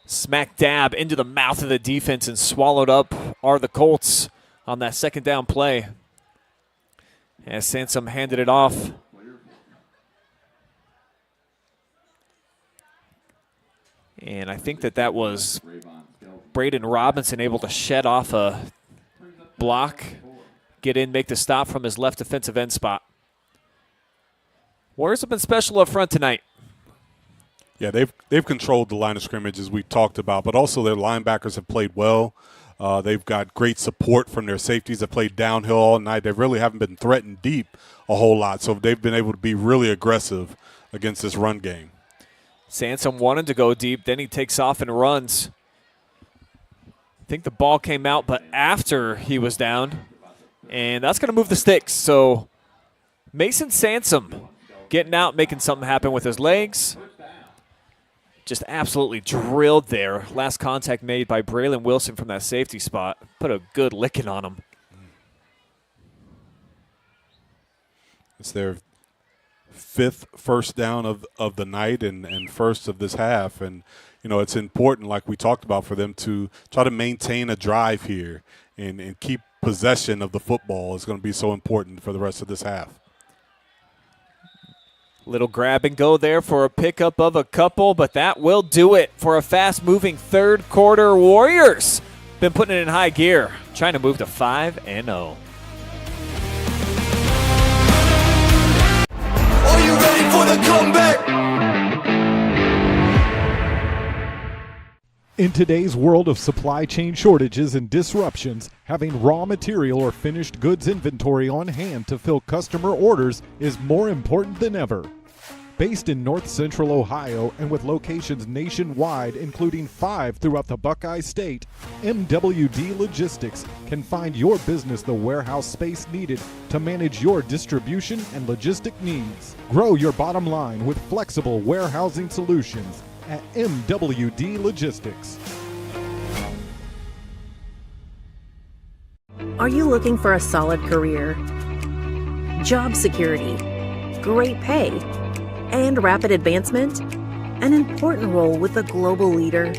Smack dab into the mouth of the defense and swallowed up are the Colts on that second down play. As Sansom handed it off. And I think that was Braden Robinson able to shed off a block, get in, make the stop from his left defensive end spot. Warriors have been special up front tonight. Yeah, they've controlled the line of scrimmage as we talked about, but also their linebackers have played well. They've got great support from their safeties that played downhill all night. They really haven't been threatened deep a whole lot, so they've been able to be really aggressive against this run game. Sansom wanted to go deep, then he takes off and runs. I think the ball came out, but after he was down, and that's going to move the sticks. So Mason Sansom getting out, making something happen with his legs. just absolutely drilled there. Last contact made by Braylon Wilson from that safety spot. Put a good licking on him. It's their 5th first down of the night and first of this half. And, you know, it's important, like we talked about, for them to try to maintain a drive here and keep possession of the football is going to be so important for the rest of this half. Little grab and go there for a pickup of a couple, but that will do it for a fast-moving third quarter. Warriors been putting it in high gear, trying to move to 5-0. Are you ready for the comeback? In today's world of supply chain shortages and disruptions, having raw material or finished goods inventory on hand to fill customer orders is more important than ever. Based in North Central Ohio and with locations nationwide, including 5 throughout the Buckeye State, MWD Logistics can find your business the warehouse space needed to manage your distribution and logistic needs. Grow your bottom line with flexible warehousing solutions at MWD Logistics. Are you looking for a solid career, job security, great pay, and rapid advancement? An important role with a global leader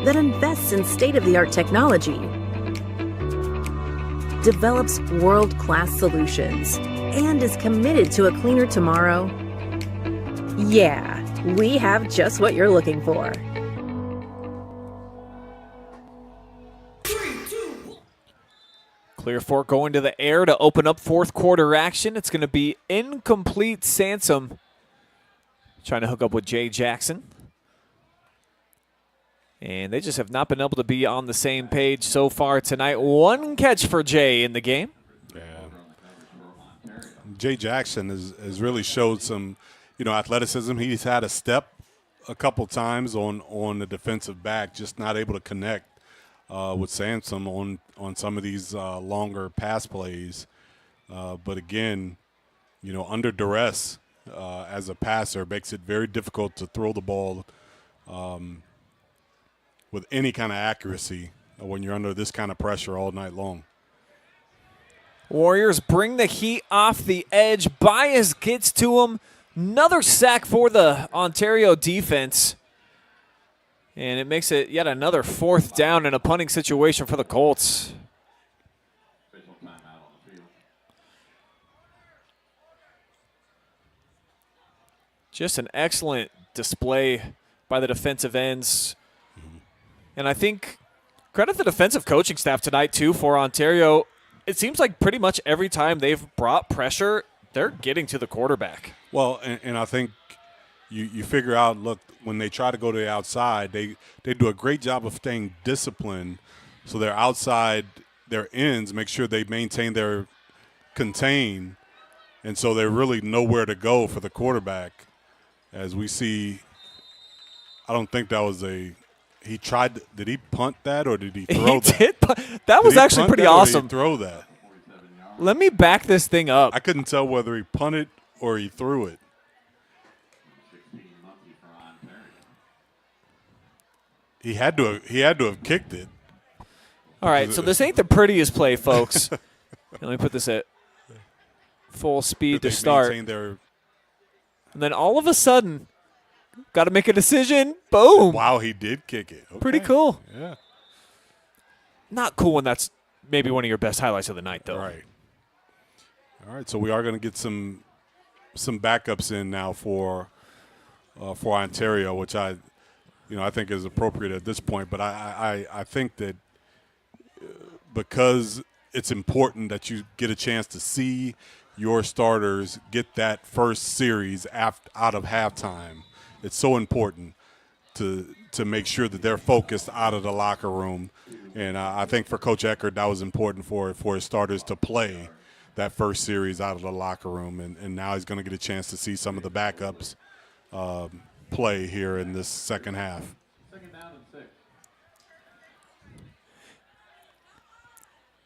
that invests in state-of-the-art technology, develops world-class solutions, and is committed to a cleaner tomorrow? Yeah, we have just what you're looking for. Clear Fork going to the air to open up fourth quarter action. It's going to be incomplete. Sansom trying to hook up with Jay Jackson. And they just have not been able to be on the same page so far tonight. One catch for Jay in the game. Yeah. Jay Jackson has really showed some, athleticism. He's had a step a couple times on the defensive back, just not able to connect with Sansom on some of these longer pass plays. But again, under duress as a passer makes it very difficult to throw the ball with any kind of accuracy when you're under this kind of pressure all night long. Warriors bring the heat off the edge. Bias gets to him. Another sack for the Ontario defense. And it makes it yet another fourth down in a punting situation for the Colts. Just an excellent display by the defensive ends. And I think credit the defensive coaching staff tonight, too, for Ontario. It seems like pretty much every time they've brought pressure, they're getting to the quarterback. Well, and I think you figure out, look, when they try to go to the outside, they do a great job of staying disciplined. So their outside, their ends, make sure they maintain their contain. And so they're really nowhere to go for the quarterback. As we see, I don't think that was he tried, did he punt that or did he throw that? That was actually pretty awesome. Did he throw that? Let me back this thing up. I couldn't tell whether he punted or he threw it. He had to have kicked it. All right, so this ain't the prettiest play, folks. Let me put this at full speed to start. And then all of a sudden, got to make a decision. Boom. Wow, he did kick it. Okay. Pretty cool. Yeah. Not cool when that's maybe one of your best highlights of the night, though. Right. All right, so we are going to get some backups in now for Ontario, which I think is appropriate at this point. But I think that because it's important that you get a chance to see your starters get that first series out of halftime, it's so important to make sure that they're focused out of the locker room. And I think for Coach Eckert, that was important for his starters to play that first series out of the locker room. And now he's going to get a chance to see some of the backups play here in this second half.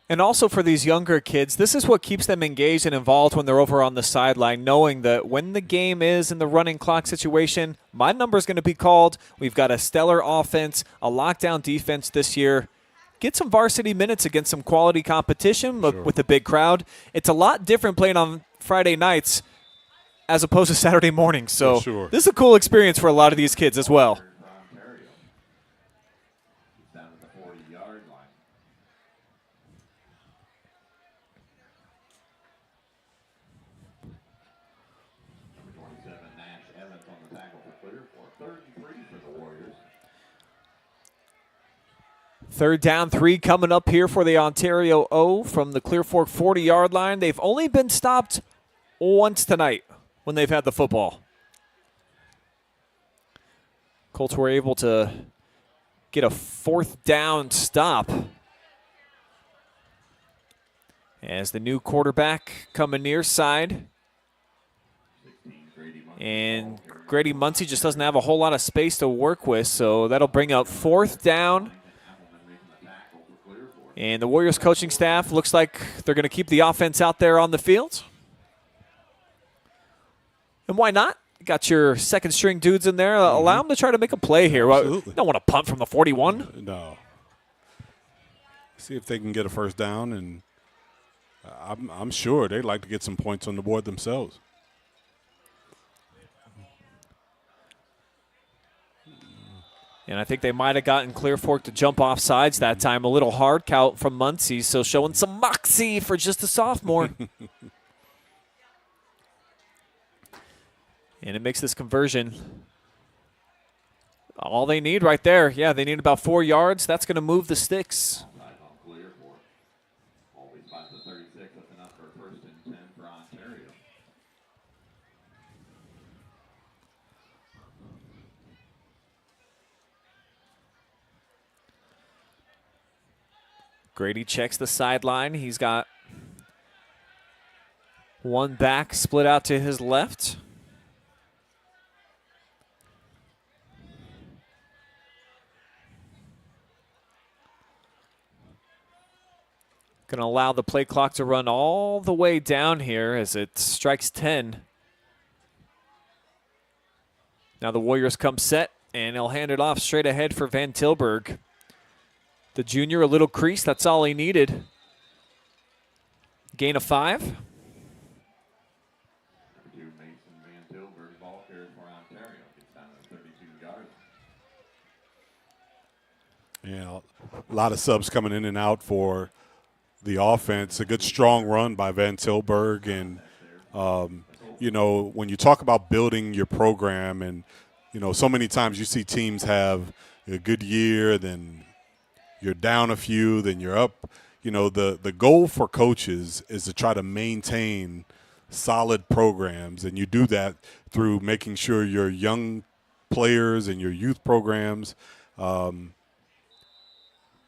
And also for these younger kids, this is what keeps them engaged and involved when they're over on the sideline, knowing that when the game is in the running clock situation, my number is going to be called. We've got a stellar offense, a lockdown defense this year. Get some varsity minutes against some quality competition with a big crowd. It's a lot different playing on Friday nights as opposed to Saturday mornings. So this is a cool experience for a lot of these kids as well. Third down, 3 coming up here for the Ontario O from the Clear Fork 40-yard line. They've only been stopped once tonight when they've had the football. Colts were able to get a 4th down stop as the new quarterback coming near side. And Grady Muncie just doesn't have a whole lot of space to work with, so that'll bring up 4th down. And the Warriors coaching staff looks like they're going to keep the offense out there on the field. And why not? You got your second-string dudes in there. Allow them to try to make a play here. You don't want to punt from the 41. No. See if they can get a first down, and I'm sure they'd like to get some points on the board themselves. And I think they might have gotten Clear Fork to jump off sides that time. A little hard count from Muncie, so showing some moxie for just a sophomore. And it makes this conversion all they need right there. Yeah, they need about 4 yards. That's going to move the sticks. Grady checks the sideline. He's got one back split out to his left. Going to allow the play clock to run all the way down here as it strikes 10. Now the Warriors come set, and he'll hand it off straight ahead for Van Tilburg. The junior, a little crease, that's all he needed. Gain of 5. Yeah, a lot of subs coming in and out for the offense. A good strong run by Van Tilburg. And, you know, when you talk about building your program and, you know, so many times you see teams have a good year, then you're down a few, then you're up. You know, the goal for coaches is to try to maintain solid programs, and you do that through making sure your young players and your youth programs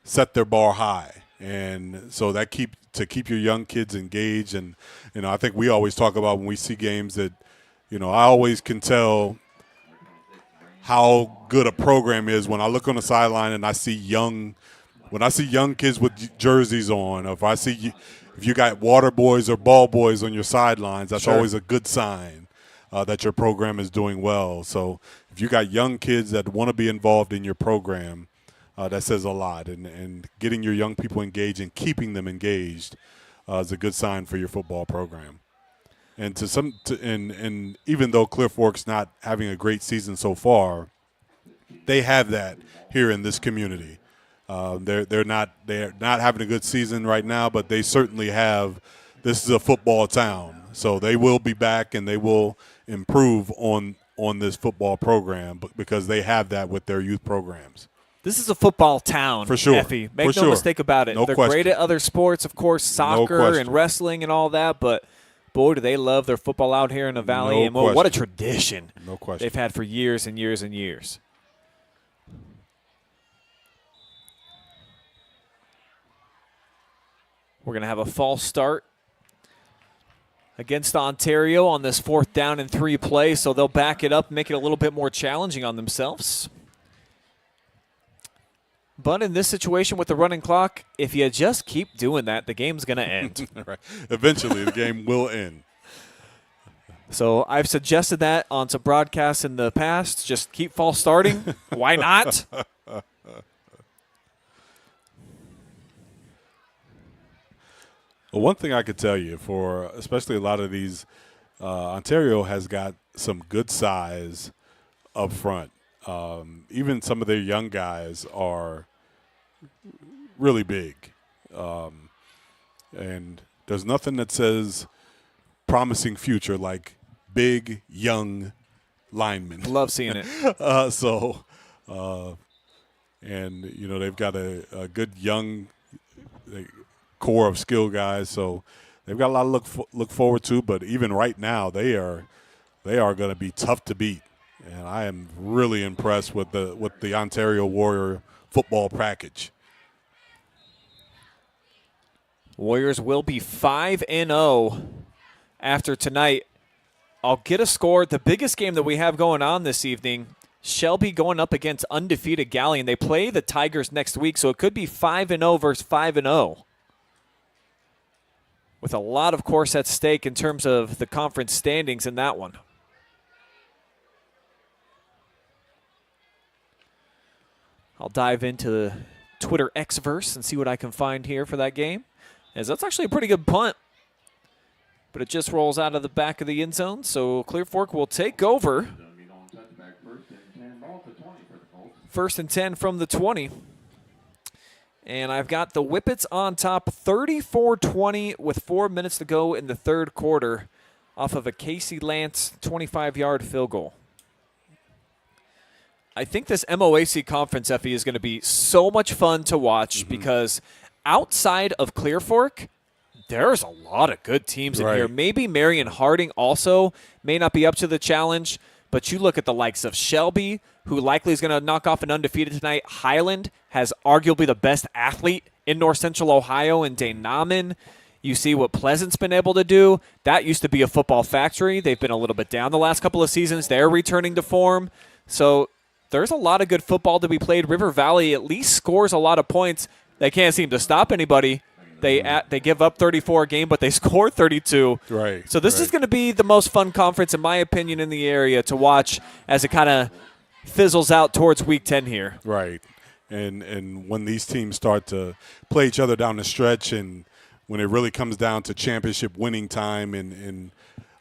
set their bar high. And so that keep your young kids engaged. And, you know, I think we always talk about when we see games that, you know, I always can tell how good a program is when I look on the sideline and I see young kids with jerseys on, or if you got water boys or ball boys on your sidelines, that's always a good sign that your program is doing well. So if you got young kids that want to be involved in your program, that says a lot. And getting your young people engaged and keeping them engaged is a good sign for your football program. And and even though Clear Fork's not having a great season so far, they have that here in this community. They're not having a good season right now, but they certainly have. This is a football town, so they will be back and they will improve on this football program, because they have that with their youth programs. This is a football town, for sure. Effie. Make no mistake about it. No They're question. great at other sports, of course, soccer and wrestling and all that, but boy, do they love their football out here in the Valley. And what a tradition they've had for years and years and years. We're going to have a false start against Ontario on this 4th down and 3 play, so they'll back it up, make it a little bit more challenging on themselves. But in this situation with the running clock, if you just keep doing that, the game's going to end. Right. Eventually, the game will end. So I've suggested that on some broadcasts in the past. Just keep false starting. Why not? Well, one thing I could tell you, for especially a lot of these, Ontario has got some good size up front. Even some of their young guys are really big. And there's nothing that says promising future like big, young linemen. Love seeing it. And, you know, they've got a good young core of skill guys, so they've got a lot to look forward to. But even right now, they are going to be tough to beat. And I am really impressed with the Ontario Warrior football package. Warriors will be 5-0 after tonight. I'll get a score. The biggest game that we have going on this evening, Shelby going up against undefeated Gallion. They play the Tigers next week, so it could be 5-0 versus 5-0. With a lot, of course, at stake in terms of the conference standings in that one. I'll dive into the Twitter X-verse and see what I can find here for that game, as that's actually a pretty good punt. But it just rolls out of the back of the end zone, so Clear Fork will take over. 1st and 10 from the 20. And I've got the Whippets on top, 34-20 with 4 minutes to go in the third quarter off of a Casey Lance 25-yard field goal. I think this MOAC conference, Effie, is going to be so much fun to watch because outside of Clear Fork, there's a lot of good teams in here. Maybe Marion Harding also may not be up to the challenge, but you look at the likes of Shelby, who likely is going to knock off an undefeated tonight. Highland has arguably the best athlete in North Central Ohio in Dane Nauman. You see what Pleasant's been able to do. That used to be a football factory. They've been a little bit down the last couple of seasons. They're returning to form. So there's a lot of good football to be played. River Valley at least scores a lot of points. They can't seem to stop anybody. They give up 34 a game, but they score 32. Right. So this is going to be the most fun conference, in my opinion, in the area to watch as it kind of fizzles out towards Week 10 here. Right. And when these teams start to play each other down the stretch, and when it really comes down to championship winning time, and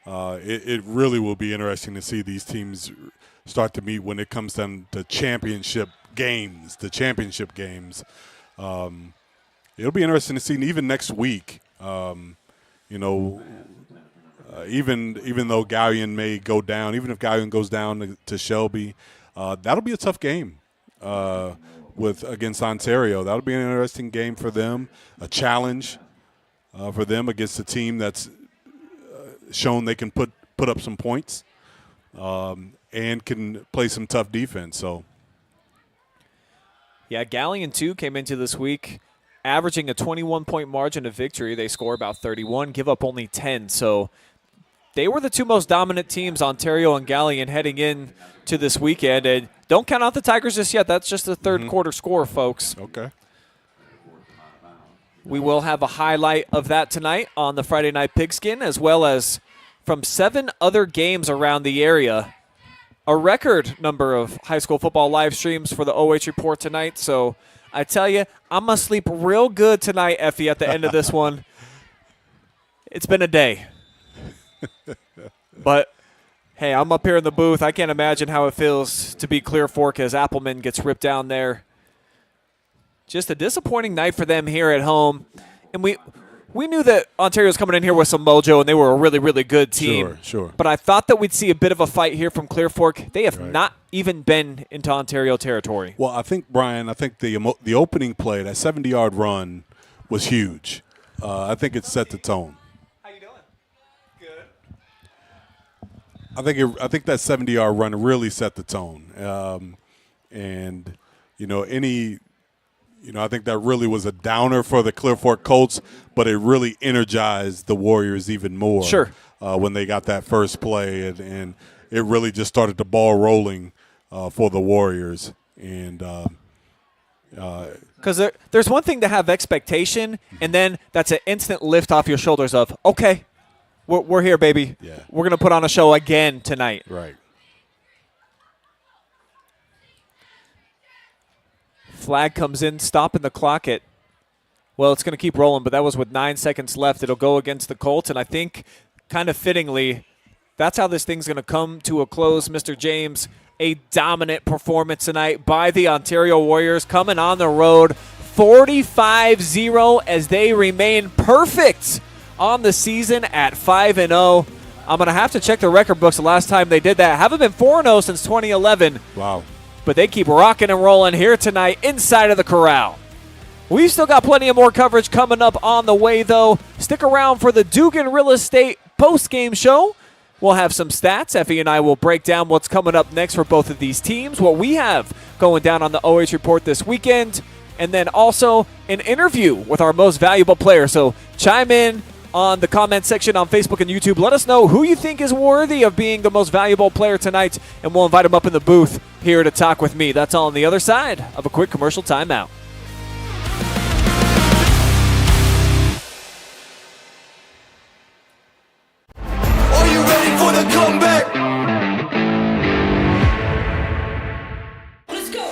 it really will be interesting to see these teams start to meet when it comes down to championship games, It'll be interesting to see, and even next week, even though Gallion may go down, even if Gallion goes down to Shelby, that'll be a tough game against Ontario. That'll be an interesting game for them, a challenge for them against a team that's shown they can put up some points and can play some tough defense. So, yeah, Gallion, too, came into this week averaging a 21-point margin of victory. They score about 31, give up only 10. So they were the two most dominant teams, Ontario and Gallion, heading in to this weekend. And don't count out the Tigers just yet. That's just the third quarter score, folks. Okay. We will have a highlight of that tonight on the Friday Night Pigskin, as well as from 7 other games around the area. A record number of high school football live streams for the OH Report tonight. So I tell you, I'm going to sleep real good tonight, Effie, at the end of this one. It's been a day. But, hey, I'm up here in the booth. I can't imagine how it feels to be Clear Fork as Appleman gets ripped down there. Just a disappointing night for them here at home. And we knew that Ontario was coming in here with some mojo, and they were a really, really good team. Sure. But I thought that we'd see a bit of a fight here from Clear Fork. They have not even been into Ontario territory. Well, I think, Brian, the opening play, that 70-yard run, was huge. I think it set the tone. How you doing? Good. I think that 70-yard run really set the tone. I think that really was a downer for the Clear Fork Colts, but it really energized the Warriors even more. Sure. When they got that first play, and it really just started the ball rolling for the Warriors. And Because there's one thing to have expectation, and then that's an instant lift off your shoulders of, okay, we're here, baby. Yeah. We're going to put on a show again tonight. Right. Flag comes in, stopping the clock at, well, it's going to keep rolling, but that was with 9 seconds left. It'll go against the Colts, and I think kind of fittingly, that's how this thing's going to come to a close. Mr. James, a dominant performance tonight by the Ontario Warriors, coming on the road 45-0 as they remain perfect on the season at 5-0. I'm going to have to check the record books the last time they did that. Haven't been 4-0 since 2011. Wow. But they keep rocking and rolling here tonight inside of the Corral. We've still got plenty of more coverage coming up on the way, though. Stick around for the Dzugan Real Estate post-game show. We'll have some stats. Effie and I will break down what's coming up next for both of these teams, what we have going down on the OH Report this weekend, and then also an interview with our most valuable player. So chime in on the comment section on Facebook and YouTube. Let us know who you think is worthy of being the most valuable player tonight, and we'll invite him up in the booth here to talk with me. That's all on the other side of a quick commercial timeout. Are you ready for the comeback? Let's go.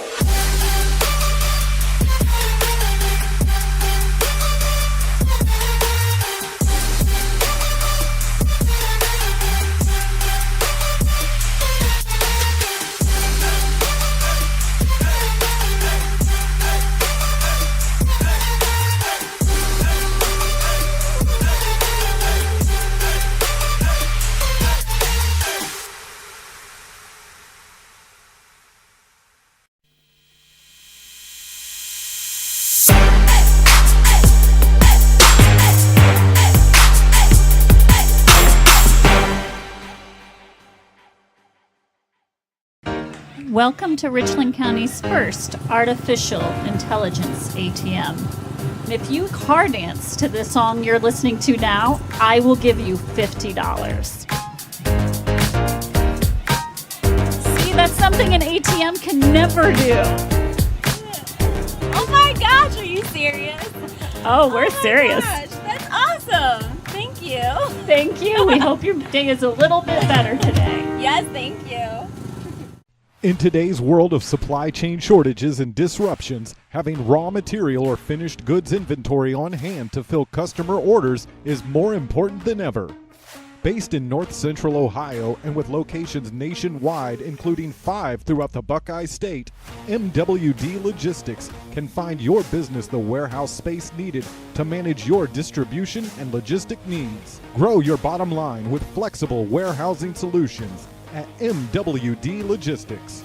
Welcome to Richland County's first artificial intelligence ATM. And if you car dance to the song you're listening to now, I will give you $50. See, that's something an ATM can never do. Oh my gosh, are you serious? Oh, we're serious. Gosh, that's awesome. Thank you. Thank you. We hope your day is a little bit better today. Yes, thank you. In today's world of supply chain shortages and disruptions, having raw material or finished goods inventory on hand to fill customer orders is more important than ever. Based in North Central Ohio and with locations nationwide, including 5 throughout the Buckeye State, MWD Logistics can find your business the warehouse space needed to manage your distribution and logistic needs. Grow your bottom line with flexible warehousing solutions at MWD Logistics.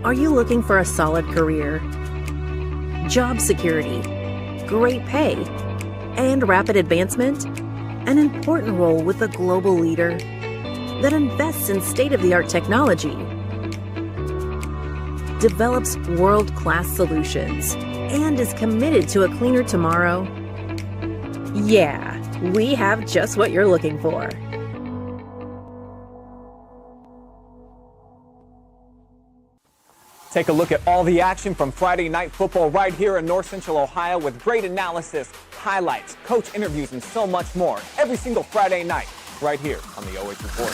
Are you looking for a solid career, job security, great pay, and rapid advancement? An important role with a global leader that invests in state-of-the-art technology, develops world-class solutions, and is committed to a cleaner tomorrow? Yeah, we have just what you're looking for. Take a look at all the action from Friday Night Football right here in North Central Ohio with great analysis, highlights, coach interviews, and so much more every single Friday night right here on the OH Report.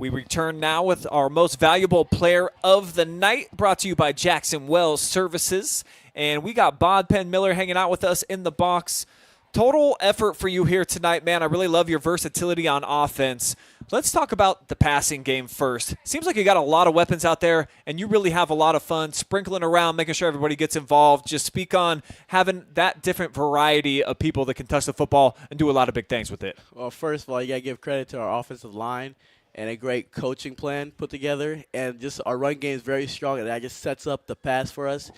We return now with our most valuable player of the night, brought to you by Jackson Wells Services. And we got Bodpegn Miller hanging out with us in the box. Total effort for you here tonight, man. I really love your versatility on offense. Let's talk about the passing game first. Seems like you got a lot of weapons out there, and you really have a lot of fun sprinkling around, making sure everybody gets involved. Just speak on having that different variety of people that can touch the football and do a lot of big things with it. Well, first of all, you got to give credit to our offensive line and a great coaching plan put together. And just our run game is very strong, and that just sets up the pass for us.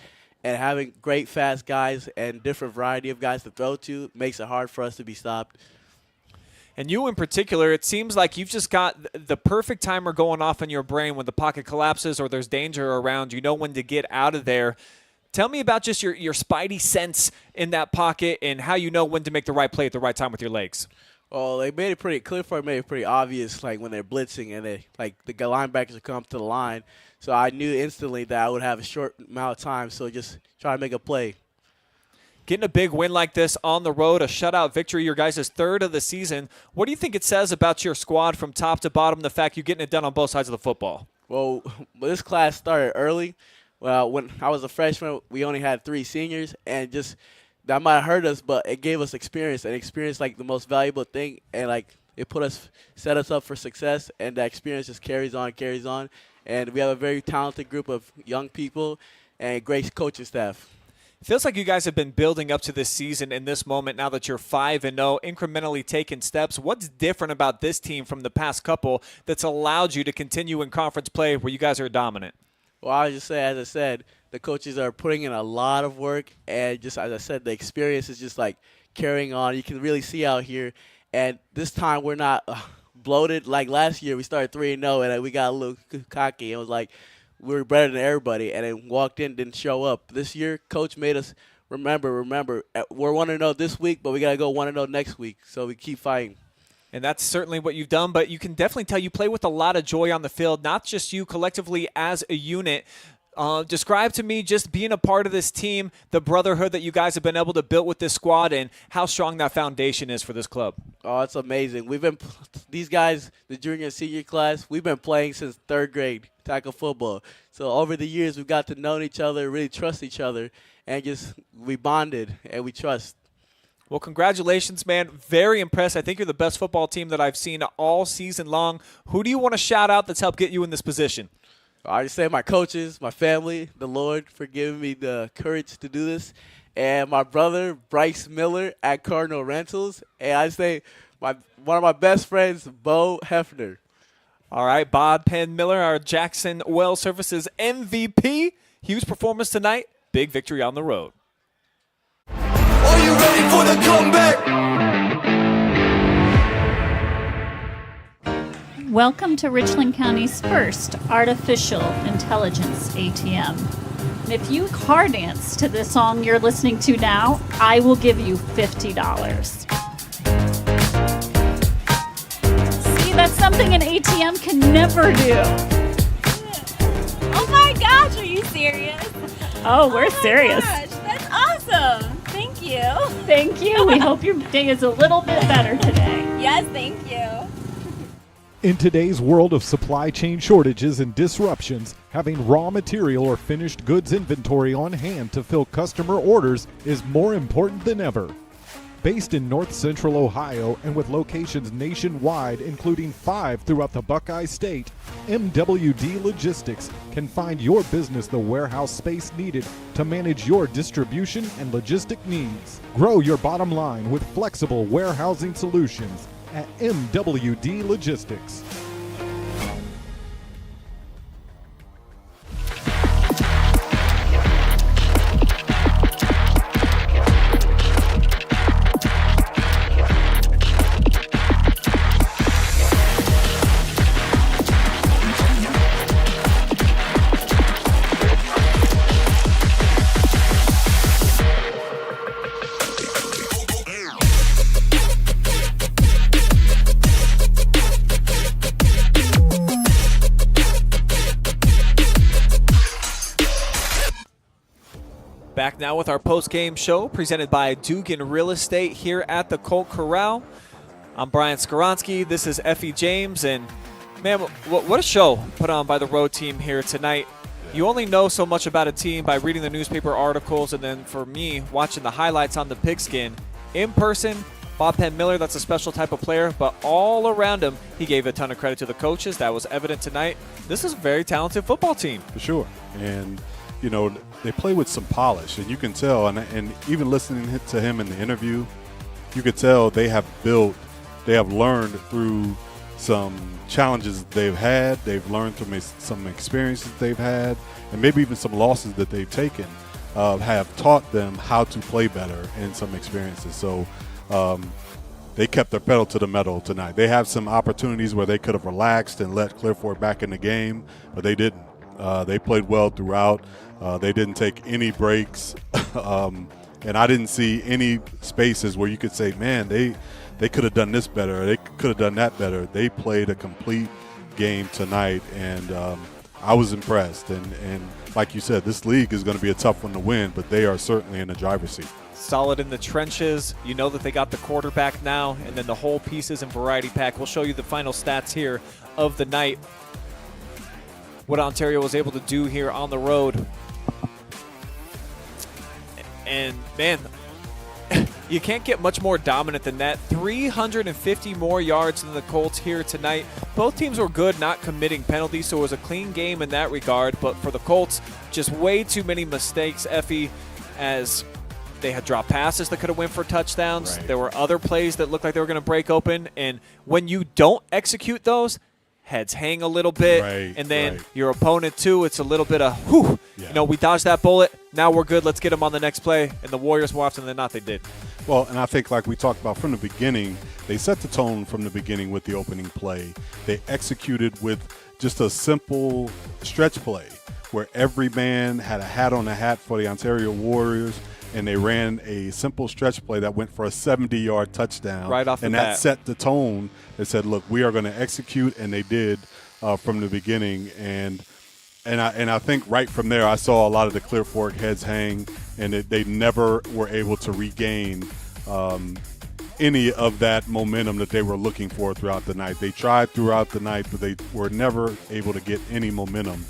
And having great, fast guys and different variety of guys to throw to makes it hard for us to be stopped. And you in particular, it seems like you've just got the perfect timer going off in your brain when the pocket collapses or there's danger around. You know when to get out of there. Tell me about just your spidey sense in that pocket and how you know when to make the right play at the right time with your legs. Well, they made it pretty clear for me, made it pretty obvious, like when they're blitzing and they the linebackers would come to the line. So I knew instantly that I would have a short amount of time, so just try to make a play. Getting a big win like this on the road, a shutout victory, your guys' third of the season. What do you think it says about your squad from top to bottom, the fact you're getting it done on both sides of the football? Well, this class started early. Well, when I was a freshman, we only had 3 seniors, and just that might have hurt us, but it gave us experience, and experience like the most valuable thing, and it set us up for success, and that experience just carries on. And we have a very talented group of young people and great coaching staff. Feels like you guys have been building up to this season in this moment now that you're 5-0, incrementally taking steps. What's different about this team from the past couple that's allowed you to continue in conference play where you guys are dominant? Well, I just say, as I said, the coaches are putting in a lot of work, and just as I said, the experience is just carrying on. You can really see out here, and this time we're not bloated like last year. We started 3-0, and we got a little cocky. It was like we were better than everybody, and then walked in, didn't show up. This year, coach made us remember, we're 1-0 this week, but we got to go 1-0 next week, so we keep fighting. And that's certainly what you've done, but you can definitely tell you play with a lot of joy on the field, not just you collectively as a unit. Describe to me just being a part of this team, the brotherhood that you guys have been able to build with this squad, and how strong that foundation is for this club. Oh, it's amazing. These guys, the junior and senior class, we've been playing since 3rd grade, tackle football. So over the years, we've got to know each other, really trust each other, and we bonded and we trust. Well, congratulations, man. Very impressed. I think you're the best football team that I've seen all season long. Who do you want to shout out that's helped get you in this position? I just say my coaches, my family, the Lord for giving me the courage to do this, and my brother, Bryce Miller at Cardinal Rentals, and I say one of my best friends, Bo Hefner. All right, Bodpegn Miller, our Jackson Wells Services MVP. Huge performance tonight. Big victory on the road. Are you ready for the comeback? Welcome to Richland County's first artificial intelligence ATM. And if you car dance to this song you're listening to now, I will give you $50. See, that's something an ATM can never do. Oh my gosh, are you serious? Oh, we're serious. Gosh, that's awesome. Thank you. Thank you. We hope your day is a little bit better today. Yes, thank you. In today's world of supply chain shortages and disruptions, having raw material or finished goods inventory on hand to fill customer orders is more important than ever. Based in North Central Ohio and with locations nationwide, including 5 throughout the Buckeye State, MWD Logistics can find your business the warehouse space needed to manage your distribution and logistic needs. Grow your bottom line with flexible warehousing solutions at MWD Logistics. Back now with our post-game show presented by Dzugan Real Estate here at the Colt Corral. I'm Brian Skowronski. This is Effie James, and Man, what a show put on by the road team here tonight. You only know so much about a team by reading the newspaper articles, and then for me, watching the highlights on the pigskin. In person, Bodpegn Miller, that's a special type of player, but all around him, he gave a ton of credit to the coaches. That was evident tonight. This is a very talented football team. For sure. And, you know, they play with some polish, and you can tell, and even listening to him in the interview, you could tell they have learned through some challenges they've had. They've learned from some experiences they've had, and maybe even some losses that they've taken have taught them how to play better in some experiences. So they kept their pedal to the metal tonight. They have some opportunities where they could have relaxed and let Clear Fork back in the game, but they didn't. They played well throughout. They didn't take any breaks, and I didn't see any spaces where you could say, man, they could have done this better, or they could have done that better. They played a complete game tonight, and I was impressed. And like you said, this league is going to be a tough one to win, but they are certainly in the driver's seat. Solid in the trenches. You know that they got the quarterback now, and then the whole pieces and variety pack. We'll show you the final stats here of the night. What Ontario was able to do here on the road. And, man, you can't get much more dominant than that. 350 more yards than the Colts here tonight. Both teams were good, not committing penalties, so it was a clean game in that regard. But for the Colts, just way too many mistakes, Effie, as they had dropped passes that could have went for touchdowns. Right. There were other plays that looked like they were going to break open. And when you don't execute those, heads hang a little bit, and then your opponent too, it's a little bit of, whew, you know, we dodged that bullet, now we're good, let's get them on the next play. And the Warriors, more often than not, they did. Well, and I think like we talked about from the beginning, they set the tone from the beginning with the opening play. They executed with just a simple stretch play where every man had a hat on a hat for the Ontario Warriors, and they ran a simple stretch play that went for a 70-yard touchdown. Right off the bat. And that set the tone. They said, look, we are going to execute, and they did from the beginning. And I think right from there I saw a lot of the Clear Fork heads hang, and they never were able to regain any of that momentum that they were looking for throughout the night. They tried throughout the night, but they were never able to get any momentum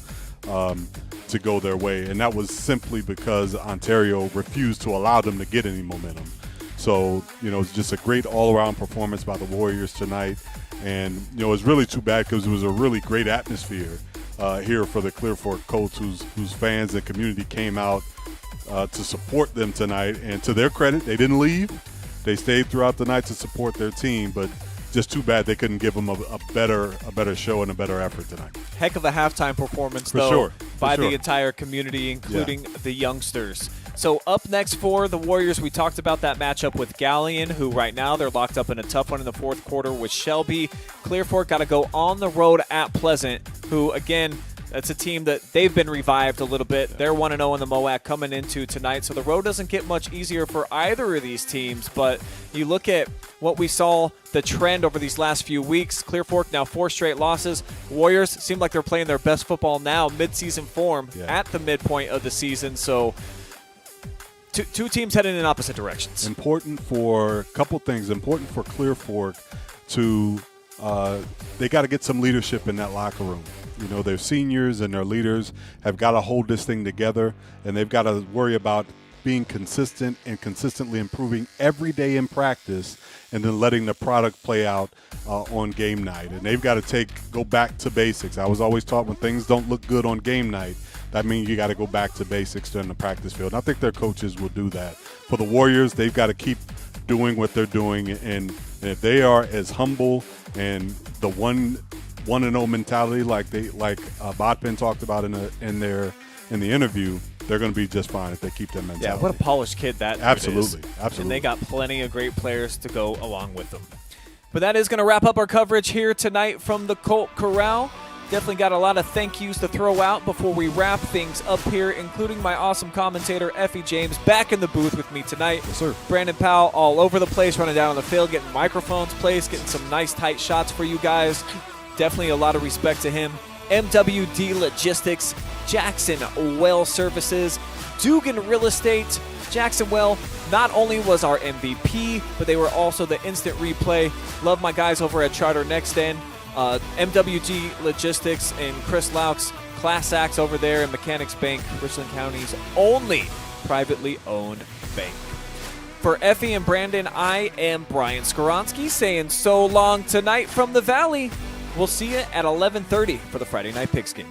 to go their way, and that was simply because Ontario refused to allow them to get any momentum. So, you know, it's just a great all-around performance by the Warriors tonight, and, you know, it's really too bad because it was a really great atmosphere here for the Clear Fork Colts, whose fans and community came out to support them tonight. And to their credit, they didn't leave. They stayed throughout the night to support their team, but just too bad they couldn't give them a better show and a better effort tonight. Heck of a halftime performance, by the entire community, including the youngsters. So up next for the Warriors, we talked about that matchup with Galleon, who right now they're locked up in a tough one in the fourth quarter with Shelby. Clear Fork got to go on the road at Pleasant, who, again, that's a team that they've been revived a little bit. They're 1-0 in the MOAC coming into tonight, so the road doesn't get much easier for either of these teams. But you look at what we saw, the trend over these last few weeks. Clear Fork now 4 straight losses. Warriors seem like they're playing their best football now, mid-season form at the midpoint of the season. So two teams heading in opposite directions. Important for a couple things. Important for Clear Fork to they got to get some leadership in that locker room. You know, their seniors and their leaders have got to hold this thing together, and they've got to worry about being consistent and consistently improving every day in practice, and then letting the product play out on game night. And they've got to go back to basics. I was always taught when things don't look good on game night, that means you got to go back to basics during the practice field. And I think their coaches will do that. For the Warriors, they've got to keep doing what they're doing, and if they are as humble and the 1-0 mentality like Bodpegn talked about in the interview, they're going to be just fine if they keep that mentality. Yeah, what a polished kid that absolutely is. And they got plenty of great players to go along with them. But that is going to wrap up our coverage here tonight from the Colt Corral. Definitely got a lot of thank yous to throw out before we wrap things up here, including my awesome commentator, Effie James, back in the booth with me tonight. Yes, sir. Brandon Powell all over the place, running down on the field, getting microphones placed, getting some nice tight shots for you guys. Definitely a lot of respect to him. MWD Logistics, Jackson Well Services, Dzugan Real Estate. Jackson Well not only was our MVP, but they were also the instant replay. Love my guys over at Charter Next End. MWD Logistics and Chris Laux, class acts over there in Mechanics Bank, Richland County's only privately owned bank. For Effie and Brandon, I am Brian Skowronski saying so long tonight from the Valley. We'll see you at 11:30 for the Friday Night Pigskin.